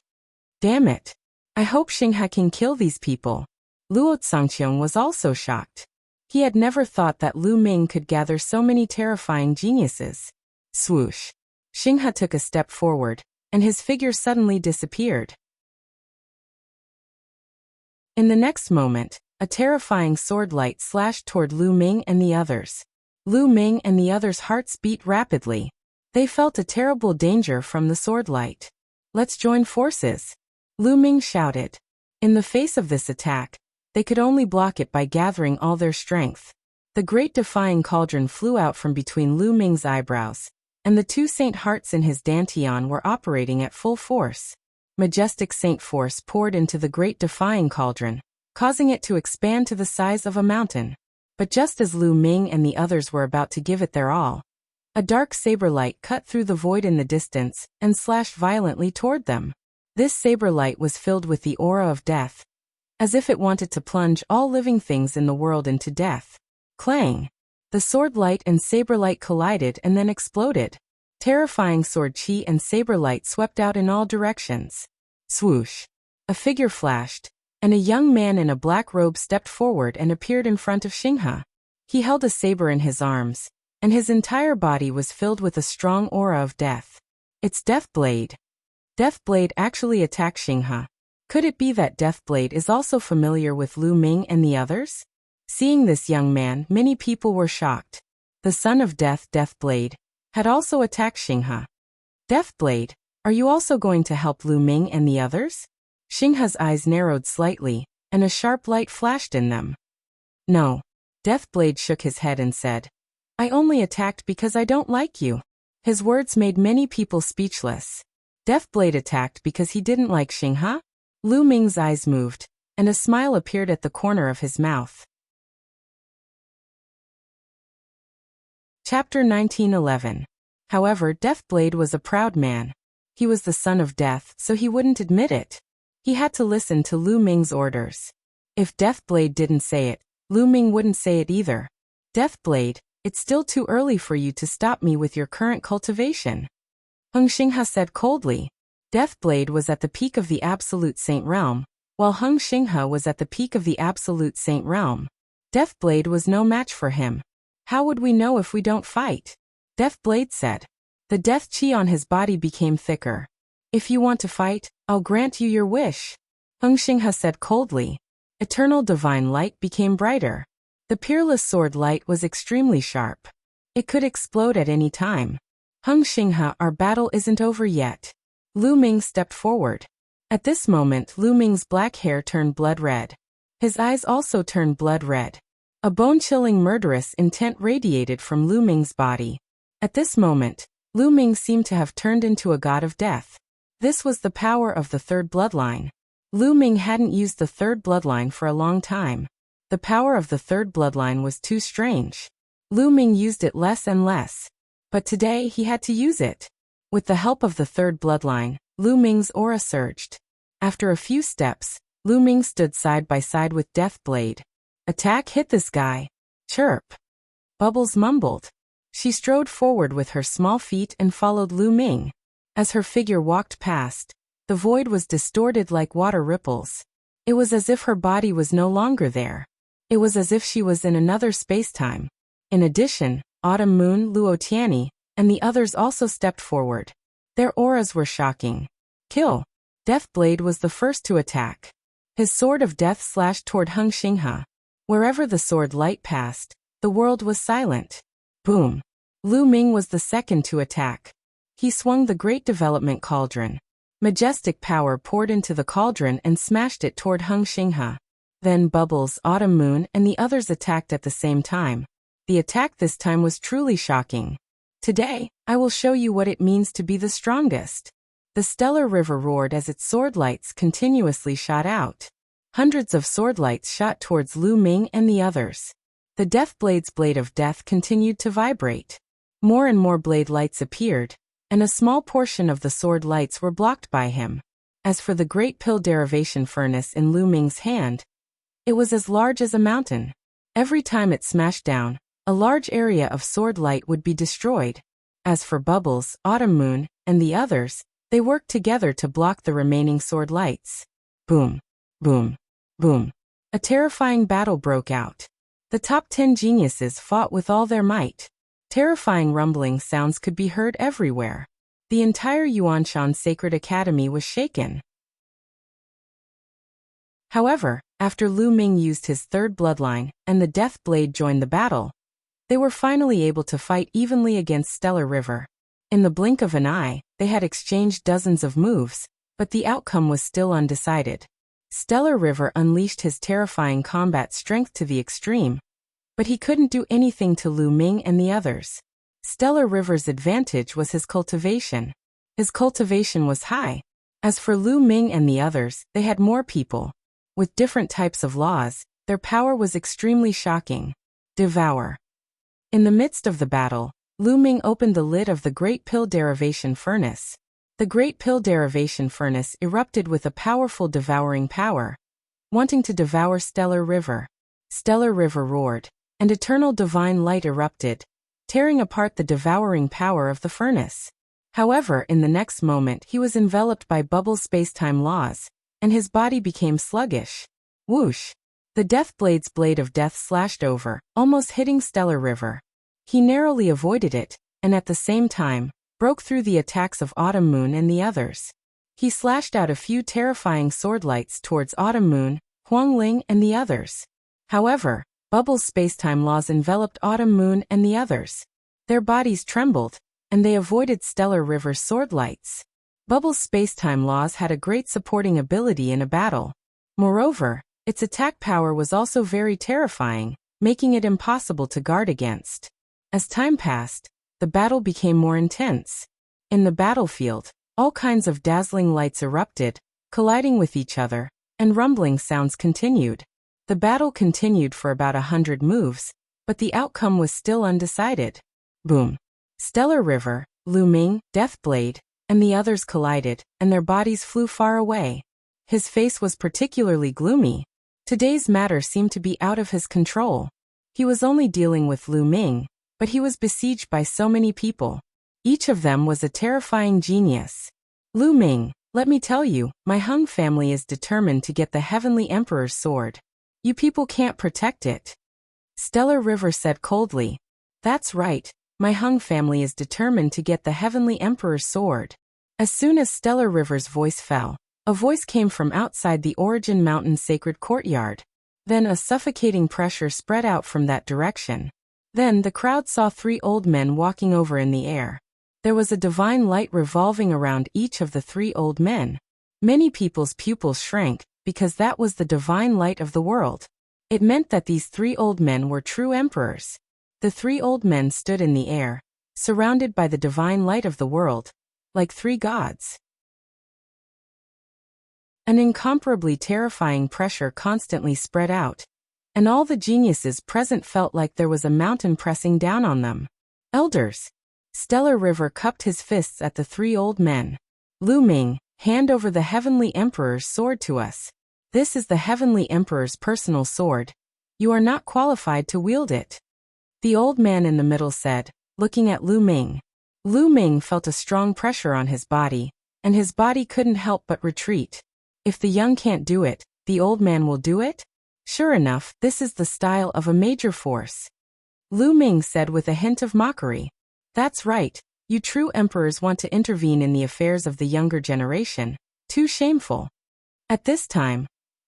Damn it! I hope Xinghe can kill these people. Luo Zongqiong was also shocked. He had never thought that Lu Ming could gather so many terrifying geniuses. Swoosh! Xinghe took a step forward, and his figure suddenly disappeared. In the next moment, a terrifying sword light slashed toward Lu Ming and the others. Lu Ming and the others' hearts beat rapidly. They felt a terrible danger from the sword light. Let's join forces, Lu Ming shouted. In the face of this attack, they could only block it by gathering all their strength. The great defying cauldron flew out from between Lu Ming's eyebrows, and the 2 saint hearts in his dantian were operating at full force. Majestic saint force poured into the great defying cauldron, causing it to expand to the size of a mountain. But just as Lu Ming and the others were about to give it their all, a dark saber light cut through the void in the distance and slashed violently toward them. This saber light was filled with the aura of death, as if it wanted to plunge all living things in the world into death. Clang! The sword light and saber light collided and then exploded. Terrifying sword chi and saber light swept out in all directions. Swoosh! A figure flashed, and a young man in a black robe stepped forward and appeared in front of Xinghe. He held a saber in his arms, and his entire body was filled with a strong aura of death. It's Deathblade. Deathblade actually attacked Xinghe. Could it be that Deathblade is also familiar with Lu Ming and the others? Seeing this young man, many people were shocked. The son of death, Deathblade, had also attacked Xinghe. Deathblade, are you also going to help Lu Ming and the others? Xingha's eyes narrowed slightly, and a sharp light flashed in them. No. Deathblade shook his head and said, I only attacked because I don't like you. His words made many people speechless. Deathblade attacked because he didn't like Xingha? Lu Ming's eyes moved, and a smile appeared at the corner of his mouth. Chapter 1911. However, Deathblade was a proud man. He was the son of Death, so he wouldn't admit it. He had to listen to Lu Ming's orders. If Deathblade didn't say it, Lu Ming wouldn't say it either. Deathblade, it's still too early for you to stop me with your current cultivation. Hung Xingha said coldly. Deathblade was at the peak of the Absolute Saint Realm, while Hung Xingha was at the peak of the Absolute Saint Realm. Deathblade was no match for him. How would we know if we don't fight? Deathblade said. The death chi on his body became thicker. If you want to fight, I'll grant you your wish. Hung Xingha said coldly. Eternal divine light became brighter. The peerless sword light was extremely sharp. It could explode at any time. Hung Xingha, our battle isn't over yet. Lu Ming stepped forward. At this moment, Lu Ming's black hair turned blood red. His eyes also turned blood red. A bone-chilling murderous intent radiated from Lu Ming's body. At this moment, Lu Ming seemed to have turned into a god of death. This was the power of the third bloodline. Lu Ming hadn't used the third bloodline for a long time. The power of the third bloodline was too strange. Lu Ming used it less and less. But today he had to use it. With the help of the third bloodline, Lu Ming's aura surged. After a few steps, Lu Ming stood side by side with Deathblade. Attack, hit this guy. Chirp. Bubbles mumbled. She strode forward with her small feet and followed Lu Ming. As her figure walked past, the void was distorted like water ripples. It was as if her body was no longer there. It was as if she was in another space-time. In addition, Autumn Moon, Luo Tianyi, and the others also stepped forward. Their auras were shocking. Kill. Deathblade was the first to attack. His sword of death slashed toward Hung Xingha. Wherever the sword light passed, the world was silent. Boom. Lu Ming was the second to attack. He swung the Great Development Cauldron. Majestic power poured into the cauldron and smashed it toward Hung Xingha. Then Bubbles, Autumn Moon, and the others attacked at the same time. The attack this time was truly shocking. Today, I will show you what it means to be the strongest. The stellar river roared as its sword lights continuously shot out. Hundreds of sword lights shot towards Lu Ming and the others. The Deathblade's blade of death continued to vibrate. More and more blade lights appeared, and a small portion of the sword lights were blocked by him. As for the great pill derivation furnace in Lu Ming's hand, it was as large as a mountain. Every time it smashed down, a large area of sword light would be destroyed. As for Bubbles, Autumn Moon, and the others, they worked together to block the remaining sword lights. Boom. Boom. Boom. A terrifying battle broke out. The top 10 geniuses fought with all their might. Terrifying rumbling sounds could be heard everywhere. The entire Yuanshan Sacred Academy was shaken. However, after Lu Ming used his third bloodline and the Death Blade joined the battle, they were finally able to fight evenly against Stellar River. In the blink of an eye, they had exchanged dozens of moves, but the outcome was still undecided. Stellar River unleashed his terrifying combat strength to the extreme, but he couldn't do anything to Lu Ming and the others. Stellar River's advantage was his cultivation. His cultivation was high. As for Lu Ming and the others, they had more people. With different types of laws, their power was extremely shocking. Devour. In the midst of the battle, Lu Ming opened the lid of the Great Pill Derivation Furnace. The Great Pill Derivation Furnace erupted with a powerful devouring power, wanting to devour Stellar River. Stellar River roared, and eternal divine light erupted, tearing apart the devouring power of the furnace. However, in the next moment he was enveloped by bubble space-time laws, and his body became sluggish. Whoosh! The Deathblade's blade of death slashed over, almost hitting Stellar River. He narrowly avoided it, and at the same time, broke through the attacks of Autumn Moon and the others. He slashed out a few terrifying sword lights towards Autumn Moon, Huangling, and the others. However, Bubble's space-time laws enveloped Autumn Moon and the others. Their bodies trembled, and they avoided Stellar River's sword lights. Bubble's spacetime laws had a great supporting ability in a battle. Moreover, its attack power was also very terrifying, making it impossible to guard against. As time passed, the battle became more intense. In the battlefield, all kinds of dazzling lights erupted, colliding with each other, and rumbling sounds continued. The battle continued for about 100 moves, but the outcome was still undecided. Boom! Stellar River, Lu Ming, Deathblade, and the others collided, and their bodies flew far away. His face was particularly gloomy. Today's matter seemed to be out of his control. He was only dealing with Lu Ming, but he was besieged by so many people. Each of them was a terrifying genius. Lu Ming, let me tell you, my Hung family is determined to get the Heavenly Emperor's sword. You people can't protect it. Stellar River said coldly. That's right, my Hung family is determined to get the Heavenly Emperor's sword. As soon as Stellar River's voice fell, a voice came from outside the Origin Mountain sacred courtyard. Then a suffocating pressure spread out from that direction. Then the crowd saw 3 old men walking over in the air. There was a divine light revolving around each of the 3 old men. Many people's pupils shrank, because that was the divine light of the world. It meant that these 3 old men were true emperors. The 3 old men stood in the air, surrounded by the divine light of the world, like 3 gods. An incomparably terrifying pressure constantly spread out, and all the geniuses present felt like there was a mountain pressing down on them. Elders! Stellar River cupped his fists at the 3 old men. Lu Ming, hand over the Heavenly Emperor's sword to us. This is the Heavenly Emperor's personal sword. You are not qualified to wield it. The old man in the middle said, looking at Lu Ming. Lu Ming felt a strong pressure on his body, and his body couldn't help but retreat. If the young can't do it, the old man will do it? Sure enough, this is the style of a major force. Lu Ming said with a hint of mockery. That's right, you true emperors want to intervene in the affairs of the younger generation. Too shameful. At this time,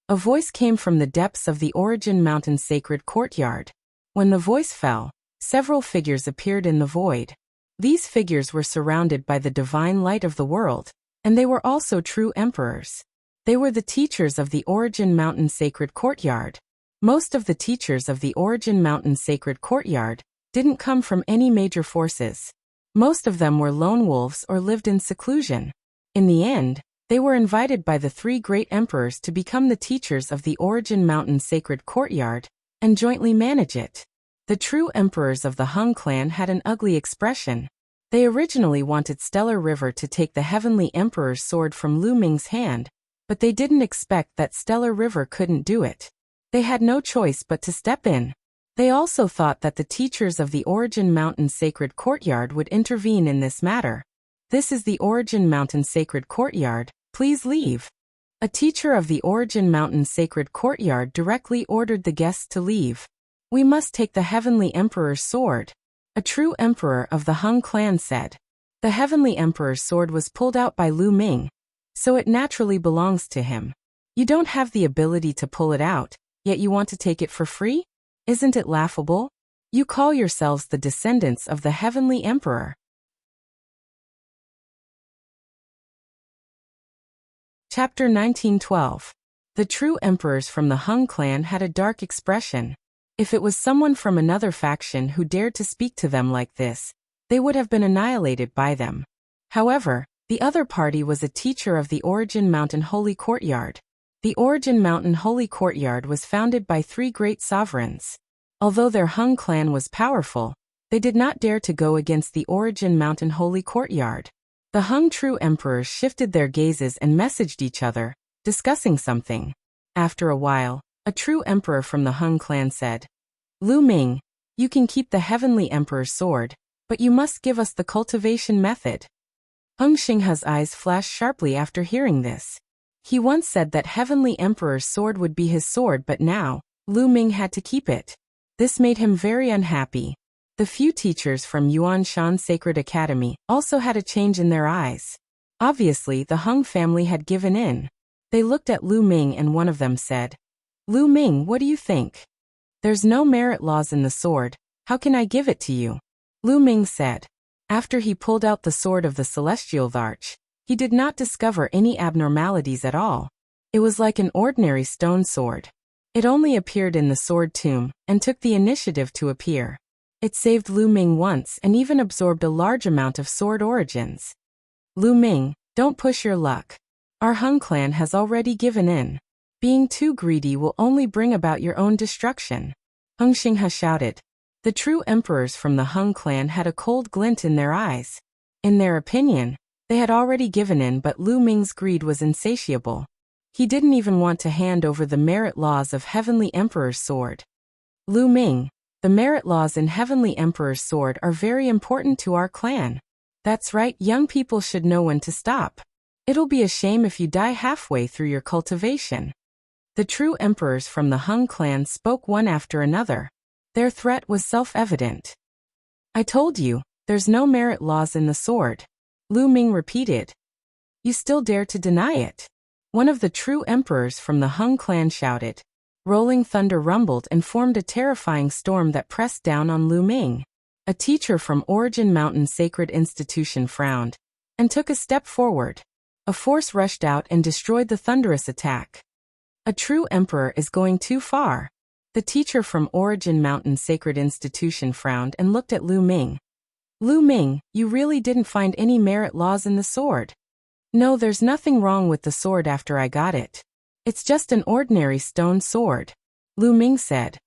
a voice came from the depths of the Origin Mountain sacred courtyard. When the voice fell, several figures appeared in the void. These figures were surrounded by the divine light of the world, and they were also true emperors. They were the teachers of the Origin Mountain sacred courtyard. Most of the teachers of the Origin Mountain sacred courtyard didn't come from any major forces. Most of them were lone wolves or lived in seclusion. In the end, they were invited by the 3 great emperors to become the teachers of the Origin Mountain sacred courtyard and jointly manage it. The true emperors of the Hung clan had an ugly expression. They originally wanted Stellar River to take the Heavenly Emperor's sword from Lu Ming's hand, but they didn't expect that Stellar River couldn't do it. They had no choice but to step in. They also thought that the teachers of the Origin Mountain sacred courtyard would intervene in this matter. This is the Origin Mountain sacred courtyard, please leave. A teacher of the Origin Mountain sacred courtyard directly ordered the guests to leave. We must take the Heavenly Emperor's sword. A true emperor of the Hung clan said. The Heavenly Emperor's sword was pulled out by Lu Ming, so it naturally belongs to him. You don't have the ability to pull it out, yet you want to take it for free? Isn't it laughable? You call yourselves the descendants of the Heavenly Emperor. Chapter 1912. The true emperors from the Hung clan had a dark expression. If it was someone from another faction who dared to speak to them like this, they would have been annihilated by them. However, the other party was a teacher of the Origin Mountain Holy Courtyard. The Origin Mountain Holy Courtyard was founded by 3 great sovereigns. Although their Hung clan was powerful, they did not dare to go against the Origin Mountain Holy Courtyard. The Hung true emperors shifted their gazes and messaged each other, discussing something. After a while, a true emperor from the Hung clan said, Lu Ming, you can keep the Heavenly Emperor's sword, but you must give us the cultivation method. Hung Xinghe's eyes flashed sharply after hearing this. He once said that Heavenly Emperor's sword would be his sword, but now, Lu Ming had to keep it. This made him very unhappy. The few teachers from Yuanshan Sacred Academy also had a change in their eyes. Obviously, the Hung family had given in. They looked at Lu Ming and one of them said, Lu Ming, what do you think? There's no merit laws in the sword, how can I give it to you? Lu Ming said. After he pulled out the sword of the Celestial Arch, He did not discover any abnormalities at all. It was like an ordinary stone sword. It only appeared in the sword tomb, and took the initiative to appear. It saved Lu Ming once and even absorbed a large amount of sword origins. Lu Ming, don't push your luck. Our Hung clan has already given in. Being too greedy will only bring about your own destruction. Hung Xinghe shouted. The true emperors from the Hung clan had a cold glint in their eyes. In their opinion, they had already given in, but Lu Ming's greed was insatiable. He didn't even want to hand over the merit laws of Heavenly Emperor's sword. Lu Ming, the merit laws in Heavenly Emperor's sword are very important to our clan. That's right, young people should know when to stop. It'll be a shame if you die halfway through your cultivation. The true emperors from the Hung clan spoke one after another. Their threat was self-evident. I told you, there's no merit laws in the sword. Lu Ming repeated. You still dare to deny it? One of the true emperors from the Hung clan shouted. Rolling thunder rumbled and formed a terrifying storm that pressed down on Lu Ming. A teacher from Origin Mountain Sacred Institution frowned and took a step forward. A force rushed out and destroyed the thunderous attack. A true emperor is going too far. The teacher from Origin Mountain Sacred Institution frowned and looked at Lu Ming. Lu Ming, you really didn't find any merit laws in the sword? No, there's nothing wrong with the sword after I got it. It's just an ordinary stone sword. Lu Ming said.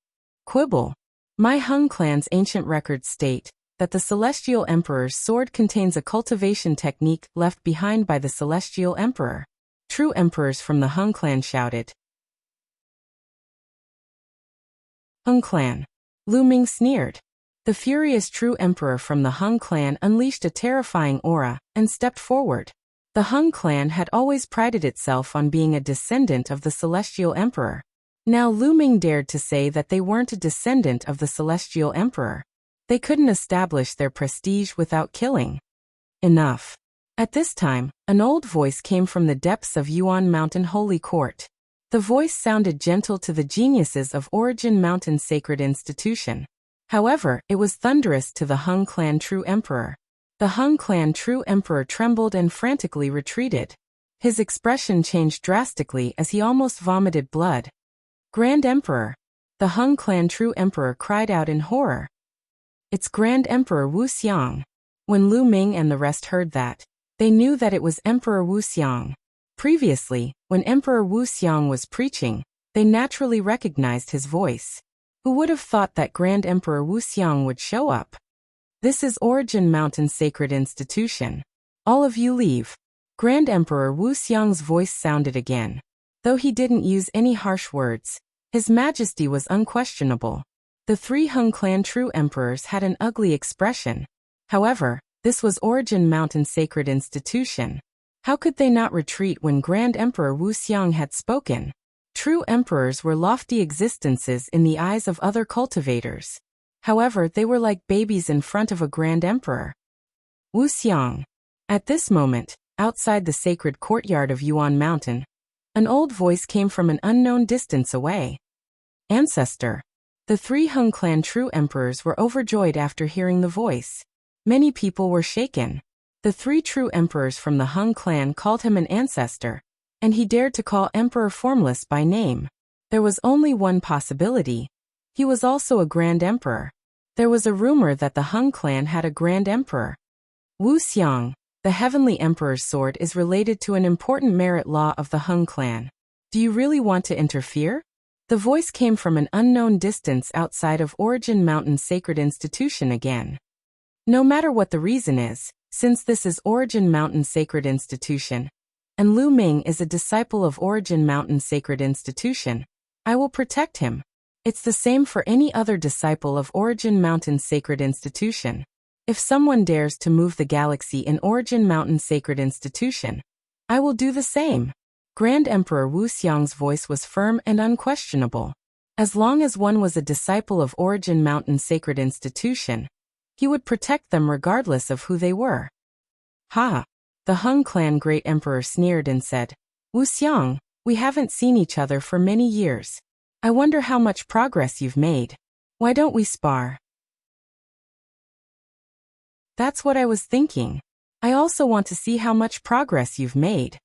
Quibble. My Hung clan's ancient records state that the Celestial Emperor's sword contains a cultivation technique left behind by the Celestial Emperor. True emperors from the Hung clan shouted. Hung clan. Lu Ming sneered. The furious true emperor from the Hung clan unleashed a terrifying aura and stepped forward. The Hung clan had always prided itself on being a descendant of the Celestial Emperor. Now Lu Ming dared to say that they weren't a descendant of the Celestial Emperor. They couldn't establish their prestige without killing. Enough. At this time, an old voice came from the depths of Yuan Mountain Holy Court. The voice sounded gentle to the geniuses of Origin Mountain Sacred Institution. However, it was thunderous to the Hung clan true emperor. The Hung clan true emperor trembled and frantically retreated. His expression changed drastically as he almost vomited blood. Grand Emperor! The Hung clan true emperor cried out in horror. It's Grand Emperor Wuxia. When Lu Ming and the rest heard that, they knew that it was Emperor Wuxia. Previously, when Emperor Wuxia was preaching, they naturally recognized his voice. Who would have thought that Grand Emperor Wuxia would show up? This is Origin Mountain Sacred Institution. All of you leave. Grand Emperor Wuxia's voice sounded again. Though he didn't use any harsh words, his majesty was unquestionable. The three Hung clan true emperors had an ugly expression. However, this was Origin Mountain Sacred Institution. How could they not retreat when Grand Emperor Wuxia had spoken? True emperors were lofty existences in the eyes of other cultivators. However, they were like babies in front of a Grand Emperor. Wuxia. At this moment, outside the sacred courtyard of Yuan Mountain, an old voice came from an unknown distance away. Ancestor. The three Hung clan true emperors were overjoyed after hearing the voice. Many people were shaken. The three true emperors from the Hung clan called him an ancestor, and he dared to call Emperor Formless by name. There was only one possibility. He was also a Grand Emperor. There was a rumor that the Hung clan had a Grand Emperor. Wuxia, the Heavenly Emperor's sword is related to an important merit law of the Hung clan. Do you really want to interfere? The voice came from an unknown distance outside of Origin Mountain Sacred Institution again. No matter what the reason is, since this is Origin Mountain Sacred Institution, and Lu Ming is a disciple of Origin Mountain Sacred Institution, I will protect him. It's the same for any other disciple of Origin Mountain Sacred Institution. If someone dares to move the galaxy in Origin Mountain Sacred Institution, I will do the same. Grand Emperor Wuxia's voice was firm and unquestionable. As long as one was a disciple of Origin Mountain Sacred Institution, he would protect them regardless of who they were. Ha! The Hung clan Great Emperor sneered and said, Wuxia, we haven't seen each other for many years. I wonder how much progress you've made. Why don't we spar? That's what I was thinking. I also want to see how much progress you've made.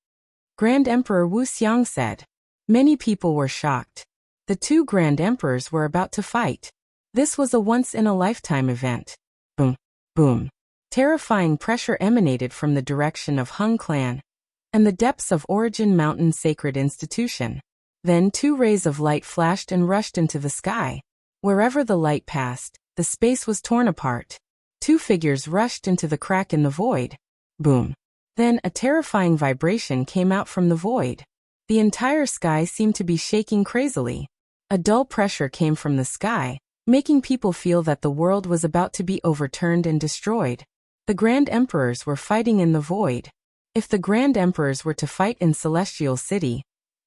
Grand Emperor Wuxiang said. Many people were shocked. The two Grand Emperors were about to fight. This was a once-in-a-lifetime event. Boom, boom. Terrifying pressure emanated from the direction of Hung Clan and the depths of Origin Mountain Sacred Institution. Then two rays of light flashed and rushed into the sky. Wherever the light passed, the space was torn apart. Two figures rushed into the crack in the void. Boom. Then a terrifying vibration came out from the void. The entire sky seemed to be shaking crazily. A dull pressure came from the sky, making people feel that the world was about to be overturned and destroyed. The Grand Emperors were fighting in the void. If the Grand Emperors were to fight in Celestial City,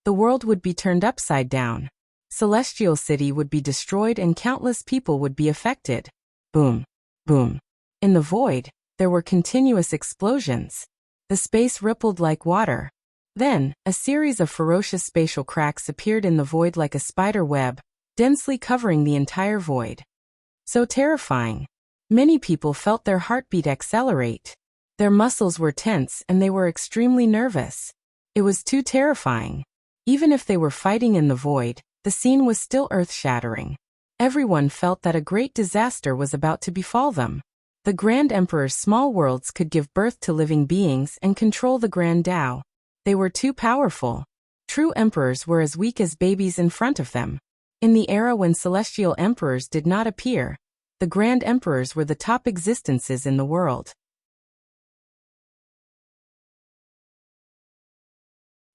the world would be turned upside down. Celestial City would be destroyed and countless people would be affected. Boom, boom. In the void, there were continuous explosions. The space rippled like water. Then, a series of ferocious spatial cracks appeared in the void like a spider web, densely covering the entire void. So terrifying. Many people felt their heartbeat accelerate. Their muscles were tense and they were extremely nervous. It was too terrifying. Even if they were fighting in the void, the scene was still earth-shattering. Everyone felt that a great disaster was about to befall them. The Grand Emperor's small worlds could give birth to living beings and control the Grand Tao. They were too powerful. True emperors were as weak as babies in front of them. In the era when celestial emperors did not appear, the Grand Emperors were the top existences in the world.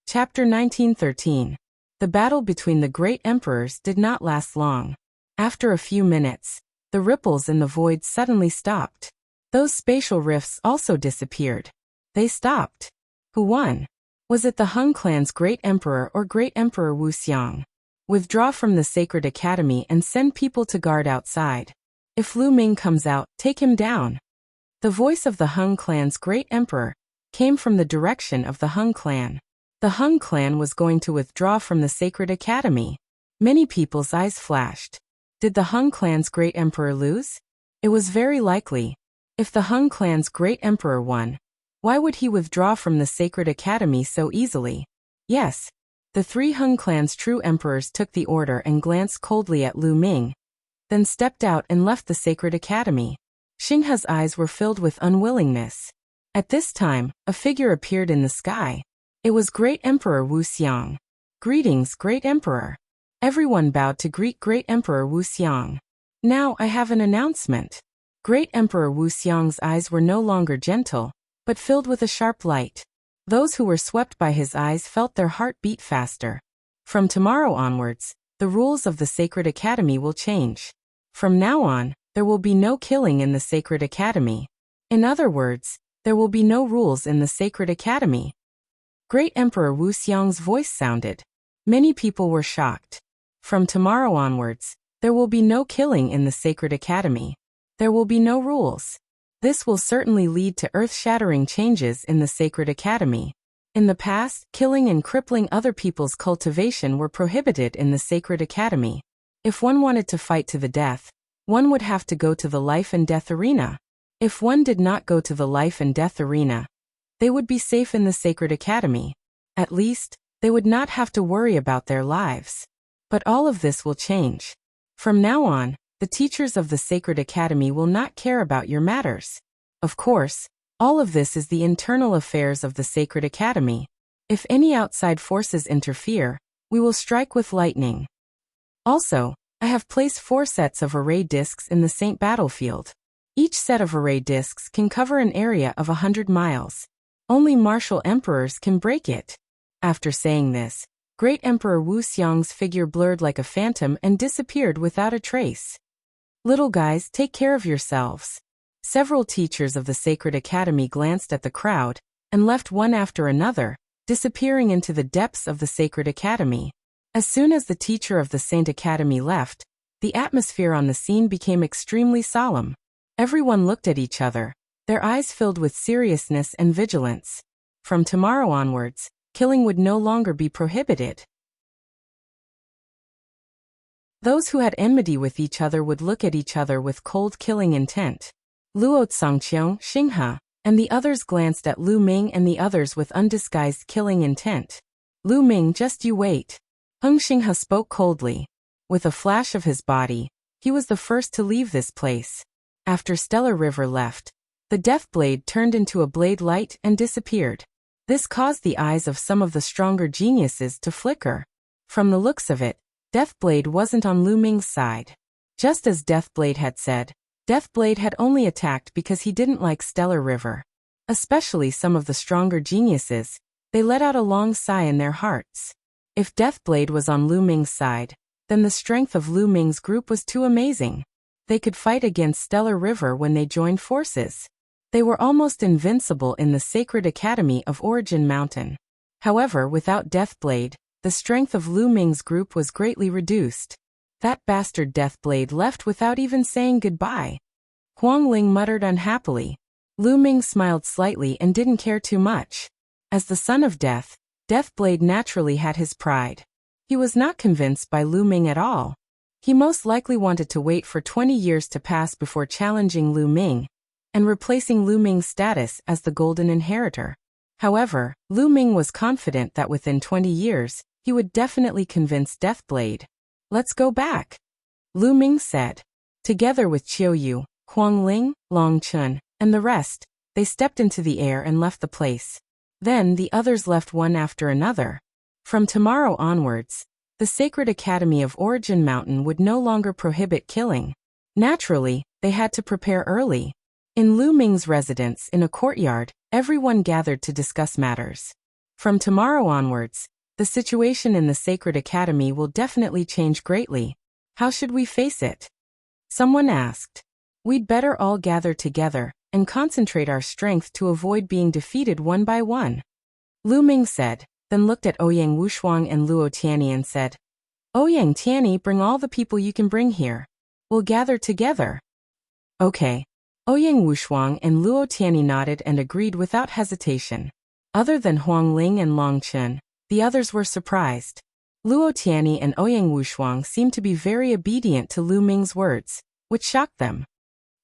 Chapter 1913. The battle between the great emperors did not last long. After a few minutes, the ripples in the void suddenly stopped. Those spatial rifts also disappeared. They stopped. Who won? Was it the Hung Clan's great emperor or great emperor Wuxiang? Withdraw from the Sacred Academy and send people to guard outside. If Lu Ming comes out, take him down. The voice of the Hung Clan's great emperor came from the direction of the Hung Clan. The Hung Clan was going to withdraw from the Sacred Academy. Many people's eyes flashed. Did the Hung Clan's great emperor lose? It was very likely. If the Hung Clan's great emperor won, why would he withdraw from the Sacred Academy so easily? Yes. The three Hung Clan's true emperors took the order and glanced coldly at Lu Ming, then stepped out and left the Sacred Academy. Xinghe's eyes were filled with unwillingness. At this time, a figure appeared in the sky. It was Great Emperor Wuxiang. Greetings, Great Emperor. Everyone bowed to greet Great Emperor Wuxiang. Now I have an announcement. Great Emperor Wuxiang's eyes were no longer gentle, but filled with a sharp light. Those who were swept by his eyes felt their heart beat faster. From tomorrow onwards, the rules of the Sacred Academy will change. From now on, there will be no killing in the Sacred Academy. In other words, there will be no rules in the Sacred Academy. Great Emperor Wuxiang's voice sounded. Many people were shocked. From tomorrow onwards, there will be no killing in the Sacred Academy. There will be no rules. This will certainly lead to earth-shattering changes in the Sacred Academy. In the past, killing and crippling other people's cultivation were prohibited in the Sacred Academy. If one wanted to fight to the death, one would have to go to the life and death arena. If one did not go to the life and death arena, they would be safe in the Sacred Academy. At least, they would not have to worry about their lives. But all of this will change. From now on, the teachers of the Sacred Academy will not care about your matters. Of course, all of this is the internal affairs of the Sacred Academy. If any outside forces interfere, we will strike with lightning. Also, I have placed 4 sets of array discs in the Saint battlefield. Each set of array discs can cover an area of 100 miles. Only martial emperors can break it. After saying this, Great Emperor Wuxiang's figure blurred like a phantom and disappeared without a trace. Little guys, take care of yourselves. Several teachers of the Sacred Academy glanced at the crowd and left one after another, disappearing into the depths of the Sacred Academy. As soon as the teacher of the Saint Academy left, the atmosphere on the scene became extremely solemn. Everyone looked at each other, their eyes filled with seriousness and vigilance. From tomorrow onwards, killing would no longer be prohibited. Those who had enmity with each other would look at each other with cold killing intent. Luo Tsangqiang, Xinghe, and the others glanced at Lu Ming and the others with undisguised killing intent. Lu Ming, just you wait. Heng Xinghe spoke coldly. With a flash of his body, he was the first to leave this place. After Stellar River left, the death blade turned into a blade light and disappeared. This caused the eyes of some of the stronger geniuses to flicker. From the looks of it, Deathblade wasn't on Lu Ming's side. Just as Deathblade had said, Deathblade had only attacked because he didn't like Stellar River. Especially some of the stronger geniuses, they let out a long sigh in their hearts. If Deathblade was on Lu Ming's side, then the strength of Lu Ming's group was too amazing. They could fight against Stellar River when they joined forces. They were almost invincible in the Sacred Academy of Origin Mountain. However, without Deathblade, the strength of Lu Ming's group was greatly reduced. That bastard Deathblade left without even saying goodbye. Huang Ling muttered unhappily. Lu Ming smiled slightly and didn't care too much. As the son of death, Deathblade naturally had his pride. He was not convinced by Lu Ming at all. He most likely wanted to wait for 20 years to pass before challenging Lu Ming and replacing Lu Ming's status as the Golden Inheritor. However, Lu Ming was confident that within 20 years, he would definitely convince Deathblade. Let's go back, Lu Ming said. Together with Qiu Yu, Huang Ling, Long Chun, and the rest, they stepped into the air and left the place. Then the others left one after another. From tomorrow onwards, the Sacred Academy of Origin Mountain would no longer prohibit killing. Naturally, they had to prepare early. In Lu Ming's residence in a courtyard, everyone gathered to discuss matters. From tomorrow onwards, the situation in the Sacred Academy will definitely change greatly. How should we face it? Someone asked. We'd better all gather together and concentrate our strength to avoid being defeated one by one, Lu Ming said, then looked at Ouyang Wushuang and Luo Tianyi and said, Ouyang Tianyi, bring all the people you can bring here. We'll gather together. Okay. Ouyang Wushuang and Luo Tianyi nodded and agreed without hesitation. Other than Huang Ling and Long Chun, the others were surprised. Luo Tianyi and Ouyang Wushuang seemed to be very obedient to Lu Ming's words, which shocked them.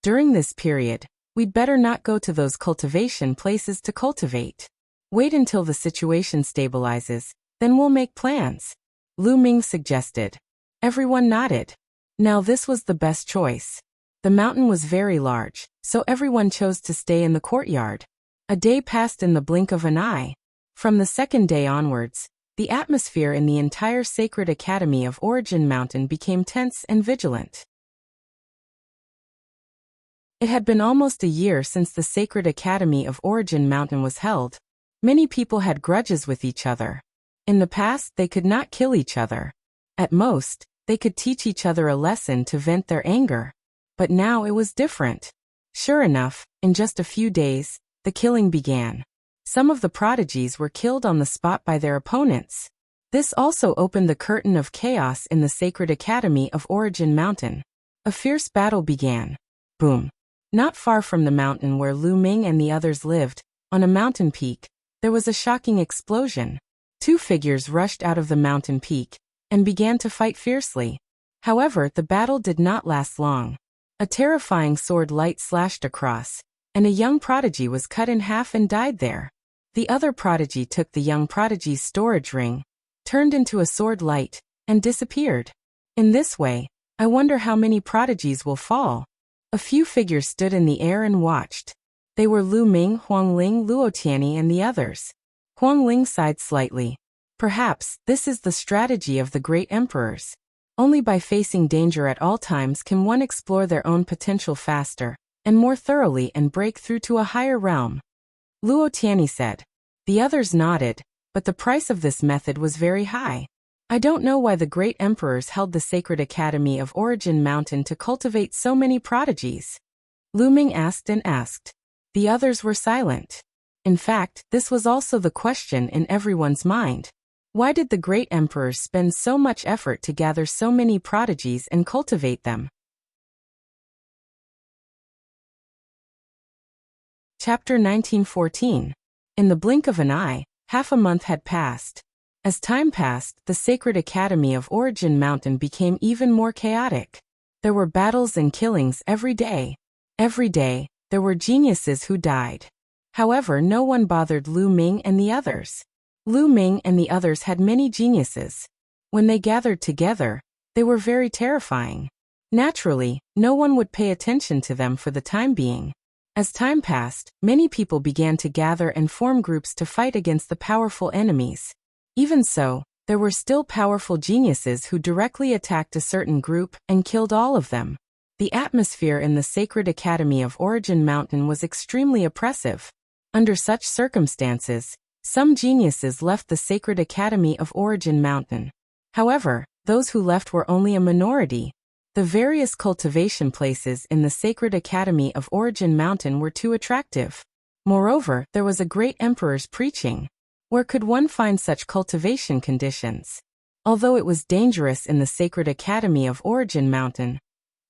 During this period, we'd better not go to those cultivation places to cultivate. Wait until the situation stabilizes, then we'll make plans, Lu Ming suggested. Everyone nodded. Now this was the best choice. The mountain was very large, so everyone chose to stay in the courtyard. A day passed in the blink of an eye. From the second day onwards, the atmosphere in the entire Sacred Academy of Origin Mountain became tense and vigilant. It had been almost a year since the Sacred Academy of Origin Mountain was held. Many people had grudges with each other. In the past, they could not kill each other. At most, they could teach each other a lesson to vent their anger. But now it was different. Sure enough, in just a few days, the killing began. Some of the prodigies were killed on the spot by their opponents. This also opened the curtain of chaos in the Sacred Academy of Origin Mountain. A fierce battle began. Boom. Not far from the mountain where Lu Ming and the others lived, on a mountain peak, there was a shocking explosion. Two figures rushed out of the mountain peak and began to fight fiercely. However, the battle did not last long. A terrifying sword light slashed across, and a young prodigy was cut in half and died there. The other prodigy took the young prodigy's storage ring, turned into a sword light, and disappeared. In this way, I wonder how many prodigies will fall. A few figures stood in the air and watched. They were Lu Ming, Huang Ling, Luo Tianyi, and the others. Huang Ling sighed slightly. Perhaps this is the strategy of the great emperors. Only by facing danger at all times can one explore their own potential faster and more thoroughly and break through to a higher realm, Luo Tianyi said. The others nodded, but the price of this method was very high. I don't know why the great emperors held the Sacred Academy of Origin Mountain to cultivate so many prodigies. Lu Ming asked and asked. The others were silent. In fact, this was also the question in everyone's mind. Why did the great emperors spend so much effort to gather so many prodigies and cultivate them? Chapter 1914. In the blink of an eye, half a month had passed. As time passed, the Sacred Academy of Origin Mountain became even more chaotic. There were battles and killings every day. Every day, there were geniuses who died. However, no one bothered Lu Ming and the others. Lu Ming and the others had many geniuses. When they gathered together, they were very terrifying. Naturally, no one would pay attention to them for the time being. As time passed, many people began to gather and form groups to fight against the powerful enemies. Even so, there were still powerful geniuses who directly attacked a certain group and killed all of them. The atmosphere in the Sacred Academy of Origin Mountain was extremely oppressive. Under such circumstances, some geniuses left the Sacred Academy of Origin Mountain. However, those who left were only a minority. The various cultivation places in the Sacred Academy of Origin Mountain were too attractive. Moreover, there was a great emperor's preaching. Where could one find such cultivation conditions? Although it was dangerous in the Sacred Academy of Origin Mountain,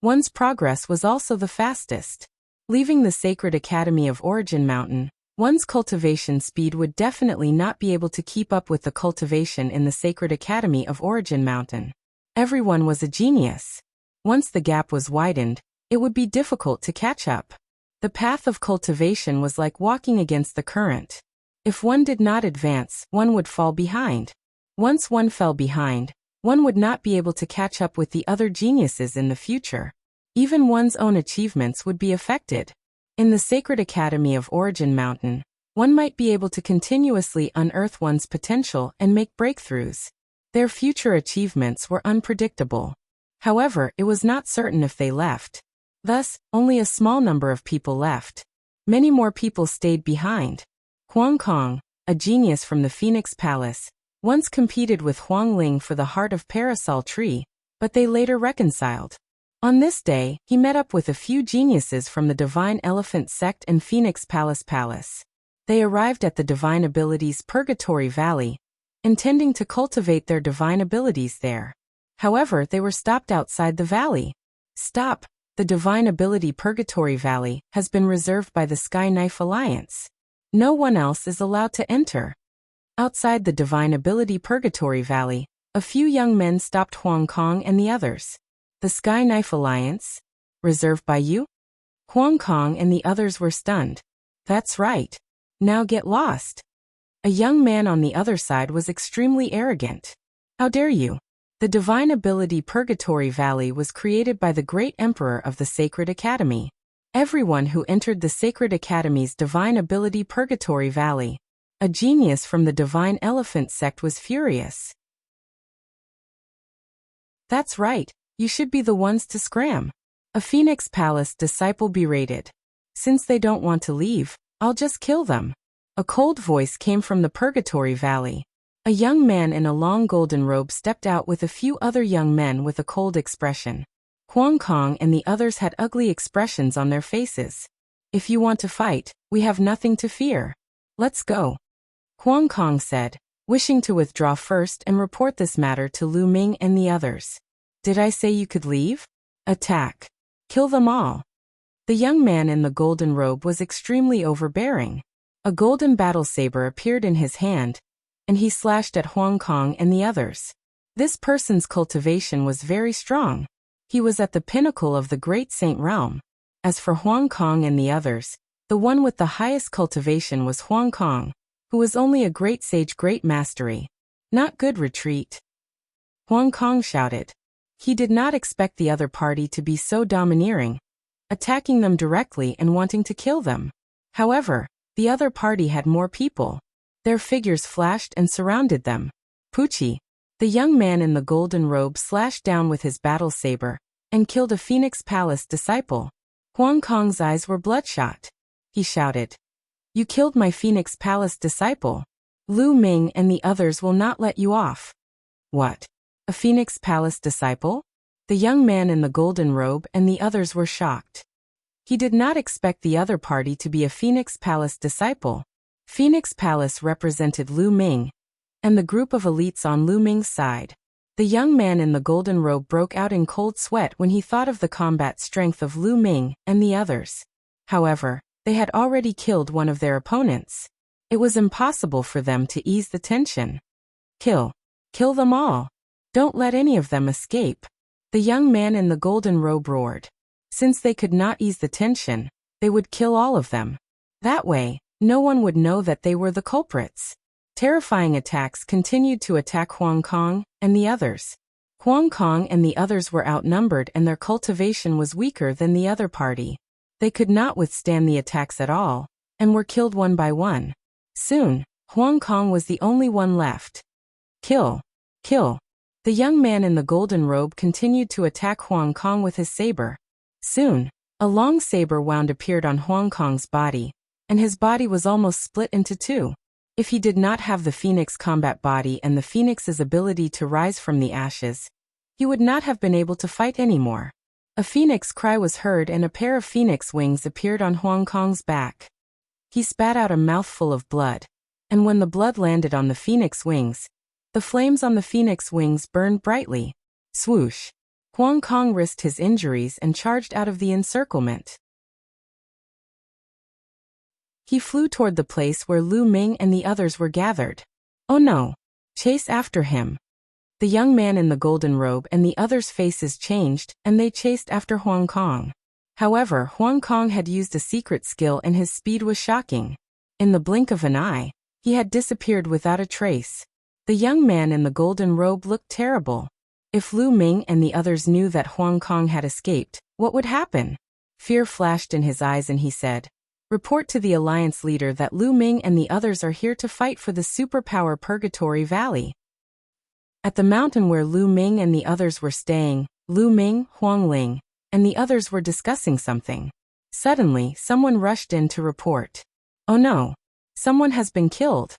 one's progress was also the fastest. Leaving the Sacred Academy of Origin Mountain, one's cultivation speed would definitely not be able to keep up with the cultivation in the Sacred Academy of Origin Mountain. Everyone was a genius. Once the gap was widened, it would be difficult to catch up. The path of cultivation was like walking against the current. If one did not advance, one would fall behind. Once one fell behind, one would not be able to catch up with the other geniuses in the future. Even one's own achievements would be affected. In the Sacred Academy of Origin Mountain, one might be able to continuously unearth one's potential and make breakthroughs. Their future achievements were unpredictable. However, it was not certain if they left. Thus, only a small number of people left. Many more people stayed behind. Huang Kong, a genius from the Phoenix Palace, once competed with Huang Ling for the Heart of Parasol Tree, but they later reconciled. On this day, he met up with a few geniuses from the Divine Elephant Sect and Phoenix Palace. They arrived at the Divine Abilities Purgatory Valley, intending to cultivate their divine abilities there. However, they were stopped outside the valley. Stop! The Divine Ability Purgatory Valley has been reserved by the Sky Knife Alliance. No one else is allowed to enter. Outside the Divine Ability Purgatory Valley, a few young men stopped Huang Kong and the others. The Sky Knife Alliance? Reserved by you? Huang Kong and the others were stunned. That's right. Now get lost. A young man on the other side was extremely arrogant. How dare you? The Divine Ability Purgatory Valley was created by the great emperor of the Sacred Academy. Everyone who entered the Sacred Academy's Divine Ability Purgatory Valley, a genius from the Divine Elephant Sect, was furious. That's right, you should be the ones to scram. A Phoenix Palace disciple berated. Since they don't want to leave, I'll just kill them. A cold voice came from the Purgatory Valley. A young man in a long golden robe stepped out with a few other young men with a cold expression. Huang Kong and the others had ugly expressions on their faces. If you want to fight, we have nothing to fear. Let's go. Huang Kong said, wishing to withdraw first and report this matter to Lu Ming and the others. Did I say you could leave? Attack. Kill them all. The young man in the golden robe was extremely overbearing. A golden battle saber appeared in his hand, and he slashed at Huang Kong and the others. This person's cultivation was very strong. He was at the pinnacle of the Great Saint Realm. As for Huang Kong and the others, the one with the highest cultivation was Huang Kong, who was only a great sage, great mastery. Not good retreat. Huang Kong shouted. He did not expect the other party to be so domineering, attacking them directly and wanting to kill them. However, the other party had more people. Their figures flashed and surrounded them. Pucci, the young man in the golden robe, slashed down with his battle saber and killed a Phoenix Palace disciple. Huang Kong's eyes were bloodshot. He shouted, "You killed my Phoenix Palace disciple. Lu Ming and the others will not let you off." What? A Phoenix Palace disciple? The young man in the golden robe and the others were shocked. He did not expect the other party to be a Phoenix Palace disciple. Phoenix Palace represented Lu Ming, and the group of elites on Lu Ming's side. The young man in the golden robe broke out in cold sweat when he thought of the combat strength of Lu Ming and the others. However, they had already killed one of their opponents. It was impossible for them to ease the tension. Kill. Kill them all. Don't let any of them escape. The young man in the golden robe roared. Since they could not ease the tension, they would kill all of them. That way, no one would know that they were the culprits. Terrifying attacks continued to attack Huang Kong and the others. Huang Kong and the others were outnumbered and their cultivation was weaker than the other party. They could not withstand the attacks at all, and were killed one by one. Soon, Huang Kong was the only one left. Kill! Kill! The young man in the golden robe continued to attack Huang Kong with his saber. Soon, a long saber wound appeared on Huang Kong's body, and his body was almost split into two. If he did not have the phoenix combat body and the phoenix's ability to rise from the ashes, he would not have been able to fight anymore. A phoenix cry was heard and a pair of phoenix wings appeared on Huang Kong's back. He spat out a mouthful of blood, and when the blood landed on the phoenix wings, the flames on the phoenix wings burned brightly. Swoosh! Huang Kong risked his injuries and charged out of the encirclement. He flew toward the place where Lu Ming and the others were gathered. Oh no! Chase after him! The young man in the golden robe and the others' faces changed, and they chased after Huang Kong. However, Huang Kong had used a secret skill and his speed was shocking. In the blink of an eye, he had disappeared without a trace. The young man in the golden robe looked terrible. If Lu Ming and the others knew that Huang Kong had escaped, what would happen? Fear flashed in his eyes and he said, "Report to the Alliance leader that Lu Ming and the others are here to fight for the superpower Purgatory Valley." At the mountain where Lu Ming and the others were staying, Lu Ming, Huang Ling, and the others were discussing something. Suddenly, someone rushed in to report. Oh no! Someone has been killed.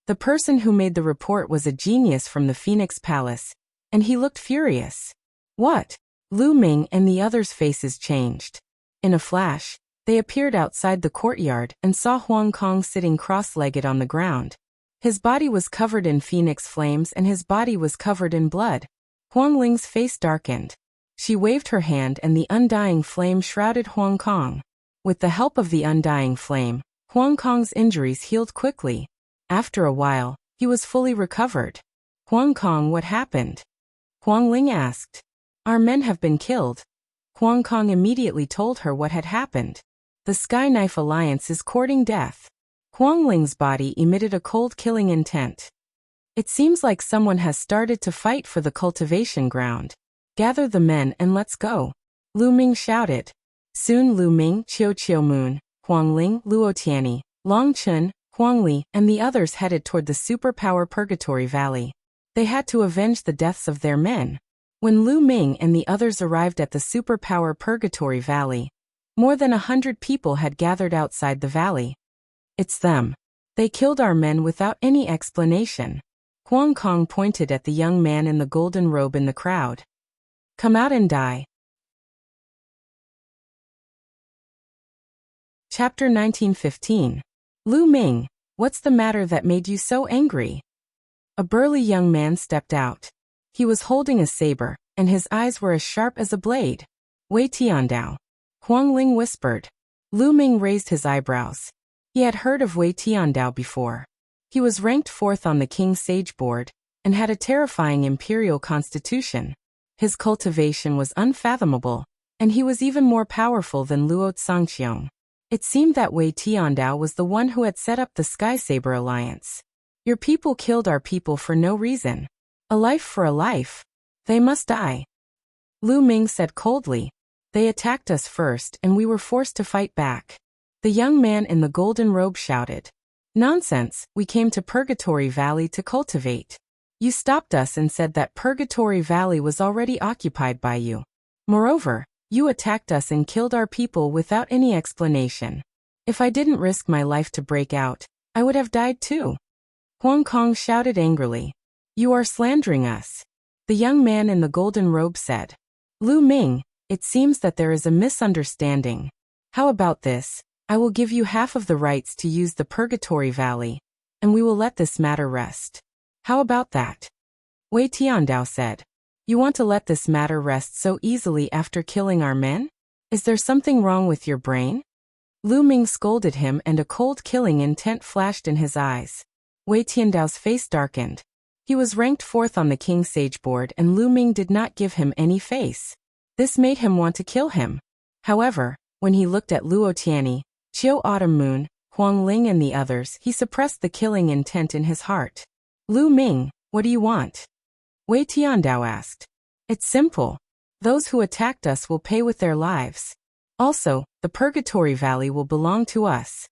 The person who made the report was a genius from the Phoenix Palace, and he looked furious. What? Lu Ming and the others' faces changed. In a flash, they appeared outside the courtyard and saw Huang Kong sitting cross-legged on the ground. His body was covered in phoenix flames and his body was covered in blood. Huang Ling's face darkened. She waved her hand and the undying flame shrouded Huang Kong. With the help of the undying flame, Huang Kong's injuries healed quickly. After a while, he was fully recovered. Huang Kong, what happened? Huang Ling asked. Our men have been killed. Huang Kong immediately told her what had happened. The Sky Knife Alliance is courting death. Huang Ling's body emitted a cold killing intent. It seems like someone has started to fight for the cultivation ground. Gather the men and let's go. Lu Ming shouted. Soon Lu Ming, Chiu Moon, Huang Ling, Luo Tianyi, Long Chun, Huang Li, and the others headed toward the superpower Purgatory Valley. They had to avenge the deaths of their men. When Lu Ming and the others arrived at the superpower Purgatory Valley, more than 100 people had gathered outside the valley. It's them. They killed our men without any explanation. Huang Kong pointed at the young man in the golden robe in the crowd. Come out and die. Chapter 1915. Lu Ming, what's the matter that made you so angry? A burly young man stepped out. He was holding a saber, and his eyes were as sharp as a blade. Wei Tiandao. Huang Ling whispered. Lu Ming raised his eyebrows. He had heard of Wei Tiandao before. He was ranked 4th on the King's Sage Board, and had a terrifying imperial constitution. His cultivation was unfathomable, and he was even more powerful than Luo Tsangqiong. It seemed that Wei Tiandao was the one who had set up the Sky Saber Alliance. Your people killed our people for no reason. A life for a life. They must die. Lu Ming said coldly. They attacked us first and we were forced to fight back. The young man in the golden robe shouted. Nonsense, we came to Purgatory Valley to cultivate. You stopped us and said that Purgatory Valley was already occupied by you. Moreover, you attacked us and killed our people without any explanation. If I didn't risk my life to break out, I would have died too. Huang Kong shouted angrily. You are slandering us. The young man in the golden robe said. Lu Ming, it seems that there is a misunderstanding. How about this? I will give you half of the rights to use the Purgatory Valley, and we will let this matter rest. How about that? Wei Tiandao said. You want to let this matter rest so easily after killing our men? Is there something wrong with your brain? Lu Ming scolded him and a cold killing intent flashed in his eyes. Wei Tiandao's face darkened. He was ranked 4th on the King's Sage Board and Lu Ming did not give him any face. This made him want to kill him. However, when he looked at Luo Tianyi, Chiu Autumn Moon, Huang Ling and the others, he suppressed the killing intent in his heart. Lu Ming, what do you want? Wei Tiandao asked. It's simple. Those who attacked us will pay with their lives. Also, the Purgatory Valley will belong to us.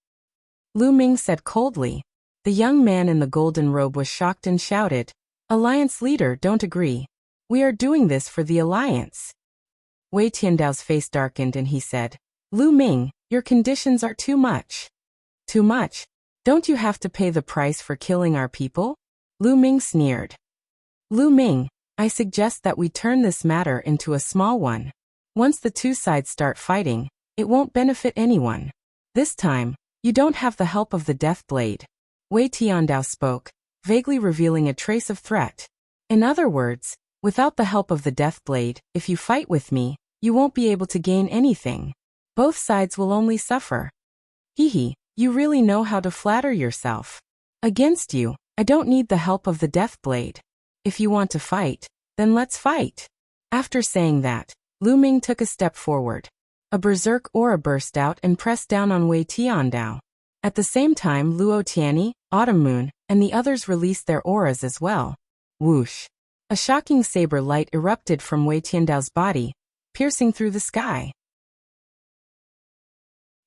Lu Ming said coldly. The young man in the golden robe was shocked and shouted, Alliance leader, don't agree. We are doing this for the Alliance. Wei Tiandao's face darkened and he said, Lu Ming, your conditions are too much. Too much? Don't you have to pay the price for killing our people? Lu Ming sneered. Lu Ming, I suggest that we turn this matter into a small one. Once the two sides start fighting, it won't benefit anyone. This time, you don't have the help of the Death Blade. Wei Tiandao spoke, vaguely revealing a trace of threat. In other words, without the help of the Death Blade, if you fight with me, you won't be able to gain anything. Both sides will only suffer. Hehe, you really know how to flatter yourself. Against you, I don't need the help of the Death Blade. If you want to fight, then let's fight. After saying that, Lu Ming took a step forward. A berserk aura burst out and pressed down on Wei Tiandao. At the same time, Luo Tianyi, Autumn Moon, and the others released their auras as well. Whoosh! A shocking saber light erupted from Wei Tiandao's body, piercing through the sky.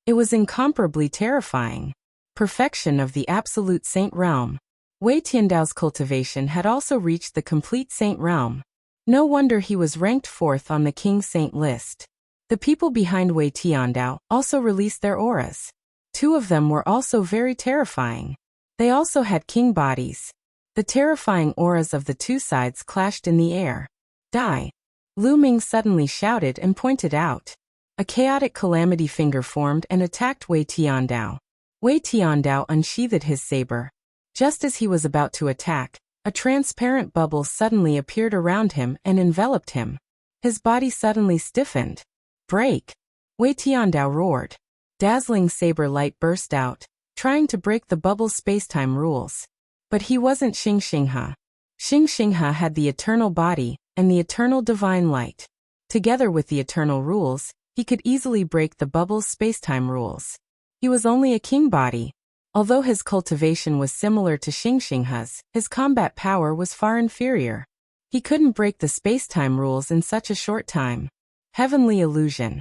It was incomparably terrifying. Perfection of the absolute saint realm. Wei Tiandao's cultivation had also reached the complete saint realm. No wonder he was ranked 4th on the King Saint list. The people behind Wei Tiandao also released their auras. 2 of them were also very terrifying. They also had king bodies. The terrifying auras of the two sides clashed in the air. Die! Lu Ming suddenly shouted and pointed out. A chaotic calamity finger formed and attacked Wei Tiandao. Wei Tiandao unsheathed his saber. Just as he was about to attack, a transparent bubble suddenly appeared around him and enveloped him. His body suddenly stiffened. Break! Wei Tiandao roared. Dazzling saber light burst out, trying to break the bubble's spacetime rules. But he wasn't Xingxinghe. Xingxinghe had the eternal body and the eternal divine light. Together with the eternal rules, he could easily break the bubble's spacetime rules. He was only a king body. Although his cultivation was similar to Xingxinghe's, his combat power was far inferior. He couldn't break the spacetime rules in such a short time. Heavenly illusion.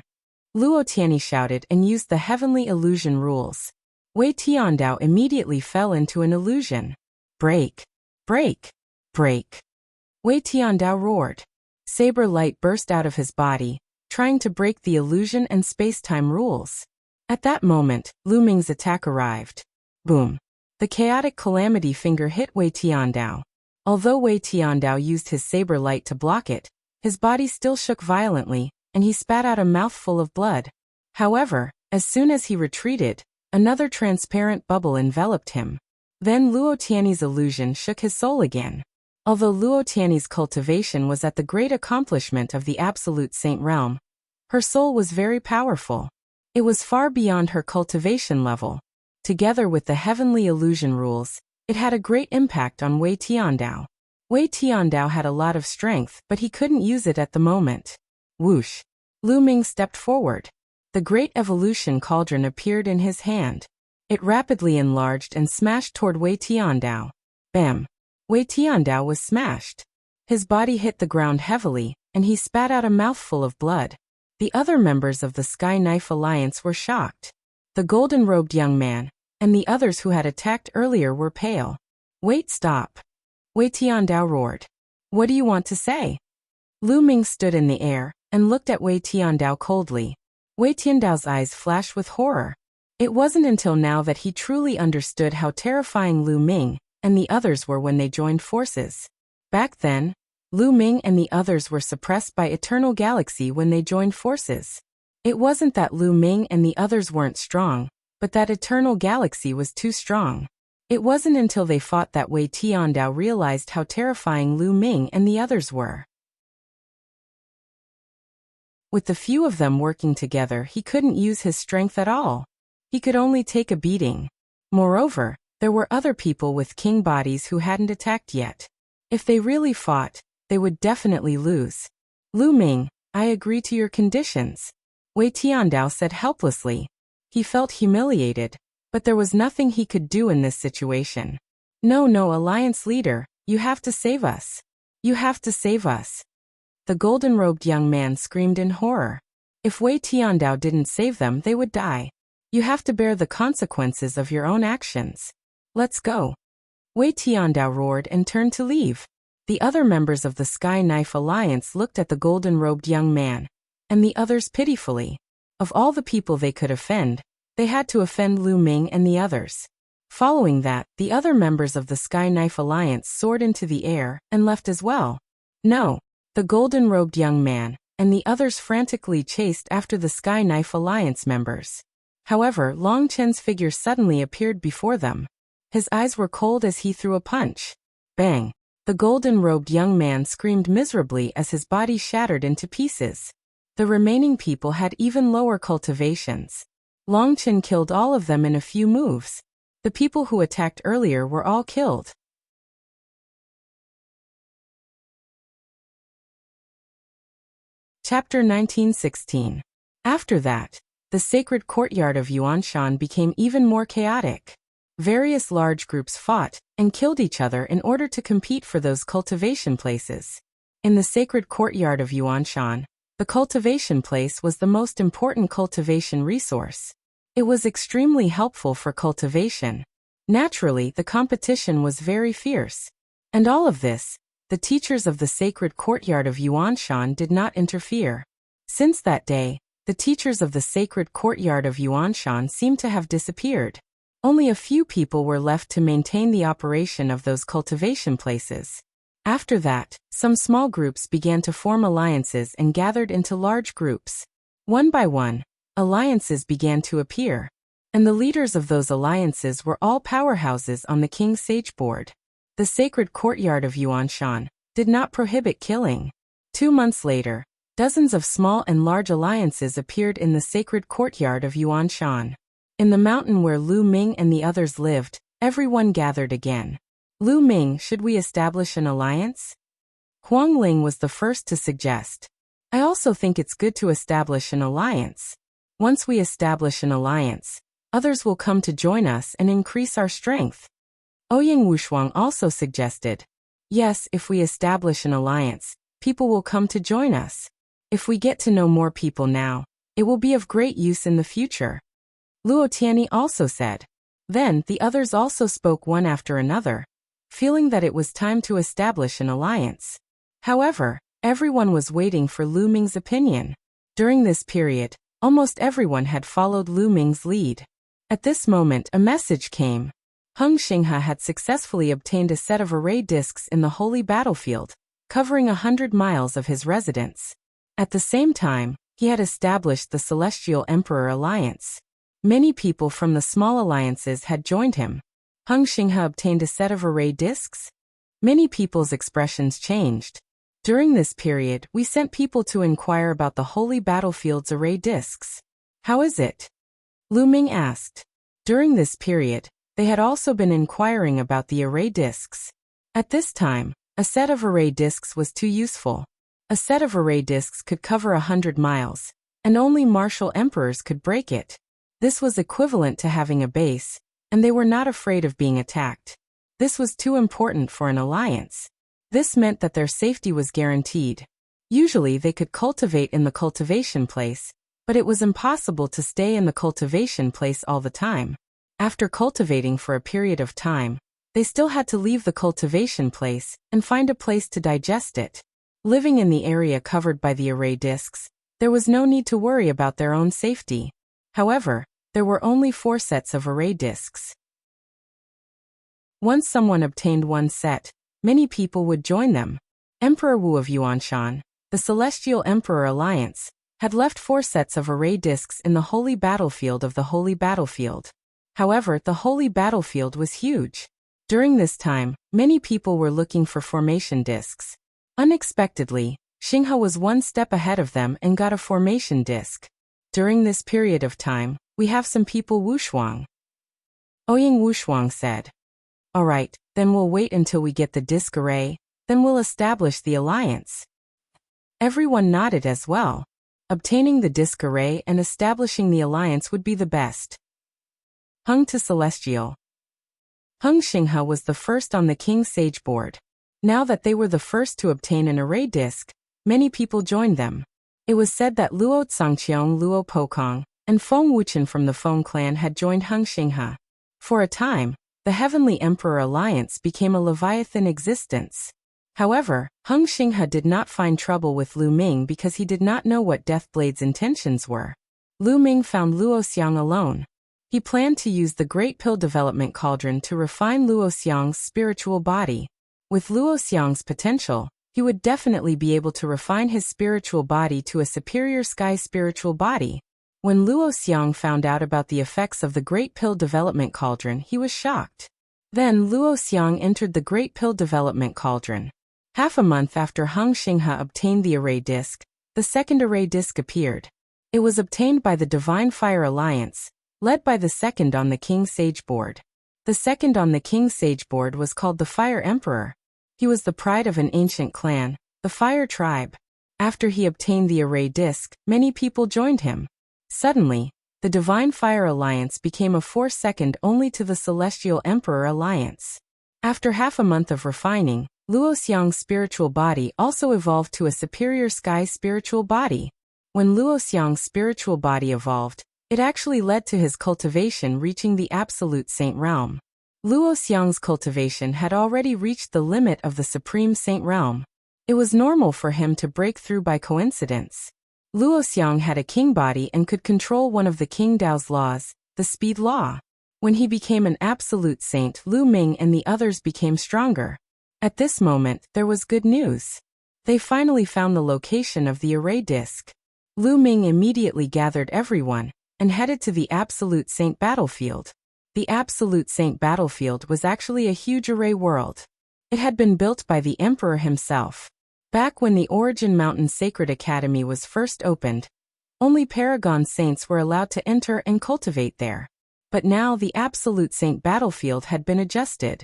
Luo Tianyi shouted and used the heavenly illusion rules. Wei Tiandao immediately fell into an illusion. Break! Break! Break! Wei Tiandao roared. Saber light burst out of his body, trying to break the illusion and spacetime rules. At that moment, Lu Ming's attack arrived. Boom! The chaotic calamity finger hit Wei Tiandao. Although Wei Tiandao used his saber light to block it, his body still shook violently, and he spat out a mouthful of blood. However, as soon as he retreated, another transparent bubble enveloped him. Then Luo Tianyi's illusion shook his soul again. Although Luo Tianyi's cultivation was at the great accomplishment of the absolute saint realm, her soul was very powerful. It was far beyond her cultivation level. Together with the heavenly illusion rules, it had a great impact on Wei Tiandao. Wei Tiandao had a lot of strength, but he couldn't use it at the moment. Whoosh! Lu Ming stepped forward. The great evolution cauldron appeared in his hand. It rapidly enlarged and smashed toward Wei Tiandao. Bam! Wei Tiandao was smashed. His body hit the ground heavily, and he spat out a mouthful of blood. The other members of the Sky Knife Alliance were shocked. The golden-robed young man, and the others who had attacked earlier were pale. Wait, stop! Wei Tiandao roared. What do you want to say? Lu Ming stood in the air and looked at Wei Tiandao coldly. Wei Tiandao's eyes flashed with horror. It wasn't until now that he truly understood how terrifying Lu Ming and the others were when they joined forces. Back then, Lu Ming and the others were suppressed by Eternal Galaxy when they joined forces. It wasn't that Lu Ming and the others weren't strong, but that Eternal Galaxy was too strong. It wasn't until they fought that Wei Tiandao realized how terrifying Lu Ming and the others were. With the few of them working together, he couldn't use his strength at all. He could only take a beating. Moreover, there were other people with king bodies who hadn't attacked yet. If they really fought, they would definitely lose. Lu Ming, I agree to your conditions, Wei Tiandao said helplessly. He felt humiliated. But there was nothing he could do in this situation. No, no, Alliance leader, you have to save us. You have to save us. The golden-robed young man screamed in horror. If Wei Tiandao didn't save them, they would die. You have to bear the consequences of your own actions. Let's go. Wei Tiandao roared and turned to leave. The other members of the Sky Knife Alliance looked at the golden-robed young man, and the others pitifully. Of all the people they could offend, they had to offend Lu Ming and the others. Following that, the other members of the Sky Knife Alliance soared into the air and left as well. No, the golden-robed young man and the others frantically chased after the Sky Knife Alliance members. However, Long Chen's figure suddenly appeared before them. His eyes were cold as he threw a punch. Bang! The golden-robed young man screamed miserably as his body shattered into pieces. The remaining people had even lower cultivations. Long Chen killed all of them in a few moves. The people who attacked earlier were all killed. Chapter 1916. After that, the sacred courtyard of Yuanshan became even more chaotic. Various large groups fought and killed each other in order to compete for those cultivation places. In the sacred courtyard of Yuanshan, the cultivation place was the most important cultivation resource. It was extremely helpful for cultivation. Naturally, the competition was very fierce. And all of this, the teachers of the sacred courtyard of Yuanshan did not interfere. Since that day, the teachers of the sacred courtyard of Yuanshan seemed to have disappeared. Only a few people were left to maintain the operation of those cultivation places. After that, some small groups began to form alliances and gathered into large groups. One by one, alliances began to appear. And the leaders of those alliances were all powerhouses on the King's Sage board. The sacred courtyard of Yuanshan did not prohibit killing. 2 months later, dozens of small and large alliances appeared in the sacred courtyard of Yuanshan. In the mountain where Lu Ming and the others lived, everyone gathered again. Lu Ming, should we establish an alliance? Huang Ling was the first to suggest. I also think it's good to establish an alliance. Once we establish an alliance, others will come to join us and increase our strength. Ouyang Wushuang also suggested. Yes, if we establish an alliance, people will come to join us. If we get to know more people now, it will be of great use in the future. Luo Tianyi also said. Then, the others also spoke one after another, feeling that it was time to establish an alliance. However, everyone was waiting for Lu Ming's opinion. During this period, almost everyone had followed Lu Ming's lead. At this moment, a message came. Heng Xinghe had successfully obtained a set of array discs in the holy battlefield, covering 100 miles of his residence. At the same time, he had established the Celestial Emperor Alliance. Many people from the small alliances had joined him. Heng Xinghe obtained a set of array discs? Many people's expressions changed. During this period, we sent people to inquire about the holy battlefield's array discs. How is it? Lu Ming asked. During this period, they had also been inquiring about the array discs. At this time, a set of array discs was too useful. A set of array discs could cover 100 miles, and only martial emperors could break it. This was equivalent to having a base, and they were not afraid of being attacked. This was too important for an alliance. This meant that their safety was guaranteed. Usually they could cultivate in the cultivation place, but it was impossible to stay in the cultivation place all the time. After cultivating for a period of time, they still had to leave the cultivation place and find a place to digest it. Living in the area covered by the array discs, there was no need to worry about their own safety. However, there were only 4 sets of array discs. Once someone obtained one set, many people would join them. Emperor Wu of Yuanshan, the Celestial Emperor Alliance, had left 4 sets of array discs in the holy battlefield of the holy battlefield. However, the holy battlefield was huge. During this time, many people were looking for formation discs. Unexpectedly, Xinghe was 1 step ahead of them and got a formation disc. During this period of time, we have some people Wushuang. Ouyang Wushuang said. Alright, then we'll wait until we get the disc array, then we'll establish the alliance. Everyone nodded as well. Obtaining the disc array and establishing the alliance would be the best. Hung to Celestial. Hung Xinghe was the first on the King Sage board. Now that they were the first to obtain an array disc, many people joined them. It was said that Luo Tsangqiang, Luo Pokong, and Feng Wuchen from the Feng clan had joined Hung Xinghe. For a time, the Heavenly Emperor Alliance became a Leviathan existence. However, Hung Xinghe did not find trouble with Lu Ming because he did not know what Deathblade's intentions were. Lu Ming found Luo Xiang alone. He planned to use the Great Pill Development Cauldron to refine Luo Xiang's spiritual body. With Luo Xiang's potential, he would definitely be able to refine his spiritual body to a superior sky spiritual body. When Luo Xiang found out about the effects of the Great Pill Development Cauldron, he was shocked. Then Luo Xiang entered the Great Pill Development Cauldron. Half a month after Hung Xinghe obtained the array disc, the second array disc appeared. It was obtained by the Divine Fire Alliance, led by the second on the King Sage board. The second on the King Sage board was called the Fire Emperor. He was the pride of an ancient clan, the Fire Tribe. After he obtained the array disc, many people joined him. Suddenly, the Divine Fire Alliance became a force second only to the Celestial Emperor Alliance. After half a month of refining, Luo Xiang's spiritual body also evolved to a superior sky spiritual body. When Luo Xiang's spiritual body evolved, it actually led to his cultivation reaching the absolute saint realm. Luo Xiang's cultivation had already reached the limit of the supreme saint realm. It was normal for him to break through by coincidence. Luo Xiang had a king body and could control one of the King Dao's laws, the speed law. When he became an absolute saint, Lu Ming and the others became stronger. At this moment, there was good news. They finally found the location of the array disc. Lu Ming immediately gathered everyone and headed to the Absolute Saint battlefield. The Absolute Saint battlefield was actually a huge array world. It had been built by the Emperor himself. Back when the Origin Mountain Sacred Academy was first opened, only Paragon Saints were allowed to enter and cultivate there. But now the Absolute Saint battlefield had been adjusted.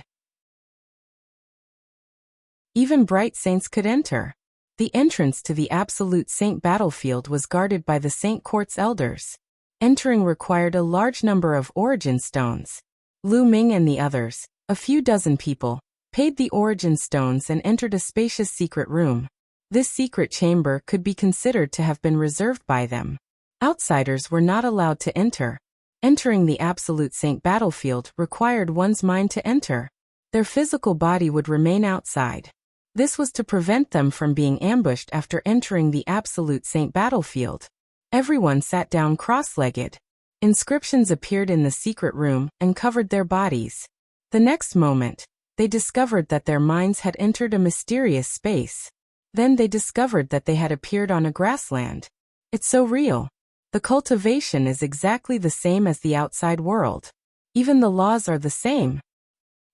Even Bright Saints could enter. The entrance to the Absolute Saint battlefield was guarded by the Saint Court's elders. Entering required a large number of origin stones. Lu Ming and the others, a few dozen people, paid the origin stones and entered a spacious secret room. This secret chamber could be considered to have been reserved by them. Outsiders were not allowed to enter. Entering the Absolute Saint battlefield required one's mind to enter. Their physical body would remain outside. This was to prevent them from being ambushed after entering the Absolute Saint battlefield. Everyone sat down cross-legged. Inscriptions appeared in the secret room and covered their bodies. The next moment, they discovered that their minds had entered a mysterious space. Then they discovered that they had appeared on a grassland. It's so real. The cultivation is exactly the same as the outside world. Even the laws are the same.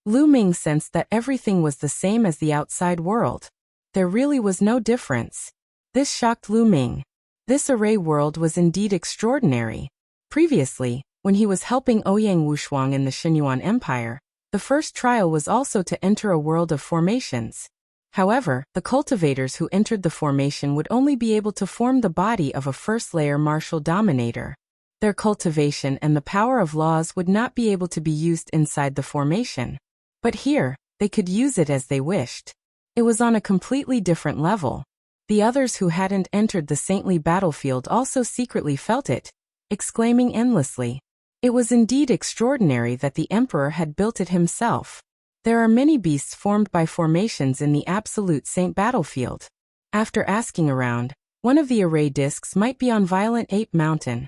Lu Ming sensed that everything was the same as the outside world. There really was no difference. This shocked Lu Ming. This array world was indeed extraordinary. Previously, when he was helping Ouyang Wushuang in the Xinyuan Empire, the first trial was also to enter a world of formations. However, the cultivators who entered the formation would only be able to form the body of a first-layer martial dominator. Their cultivation and the power of laws would not be able to be used inside the formation. But here, they could use it as they wished. It was on a completely different level. The others who hadn't entered the saintly battlefield also secretly felt it, exclaiming endlessly. It was indeed extraordinary that the Emperor had built it himself. There are many beasts formed by formations in the Absolute Saint battlefield. After asking around, one of the array discs might be on Violent Ape Mountain.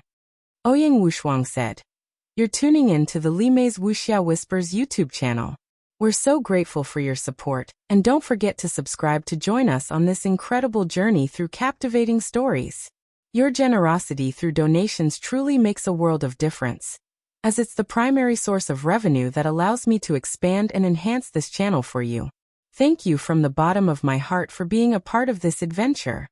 Ouyang Wushuang said. You're tuning in to the Limei's Wuxia Whispers YouTube channel. We're so grateful for your support, and don't forget to subscribe to join us on this incredible journey through captivating stories. Your generosity through donations truly makes a world of difference, as it's the primary source of revenue that allows me to expand and enhance this channel for you. Thank you from the bottom of my heart for being a part of this adventure.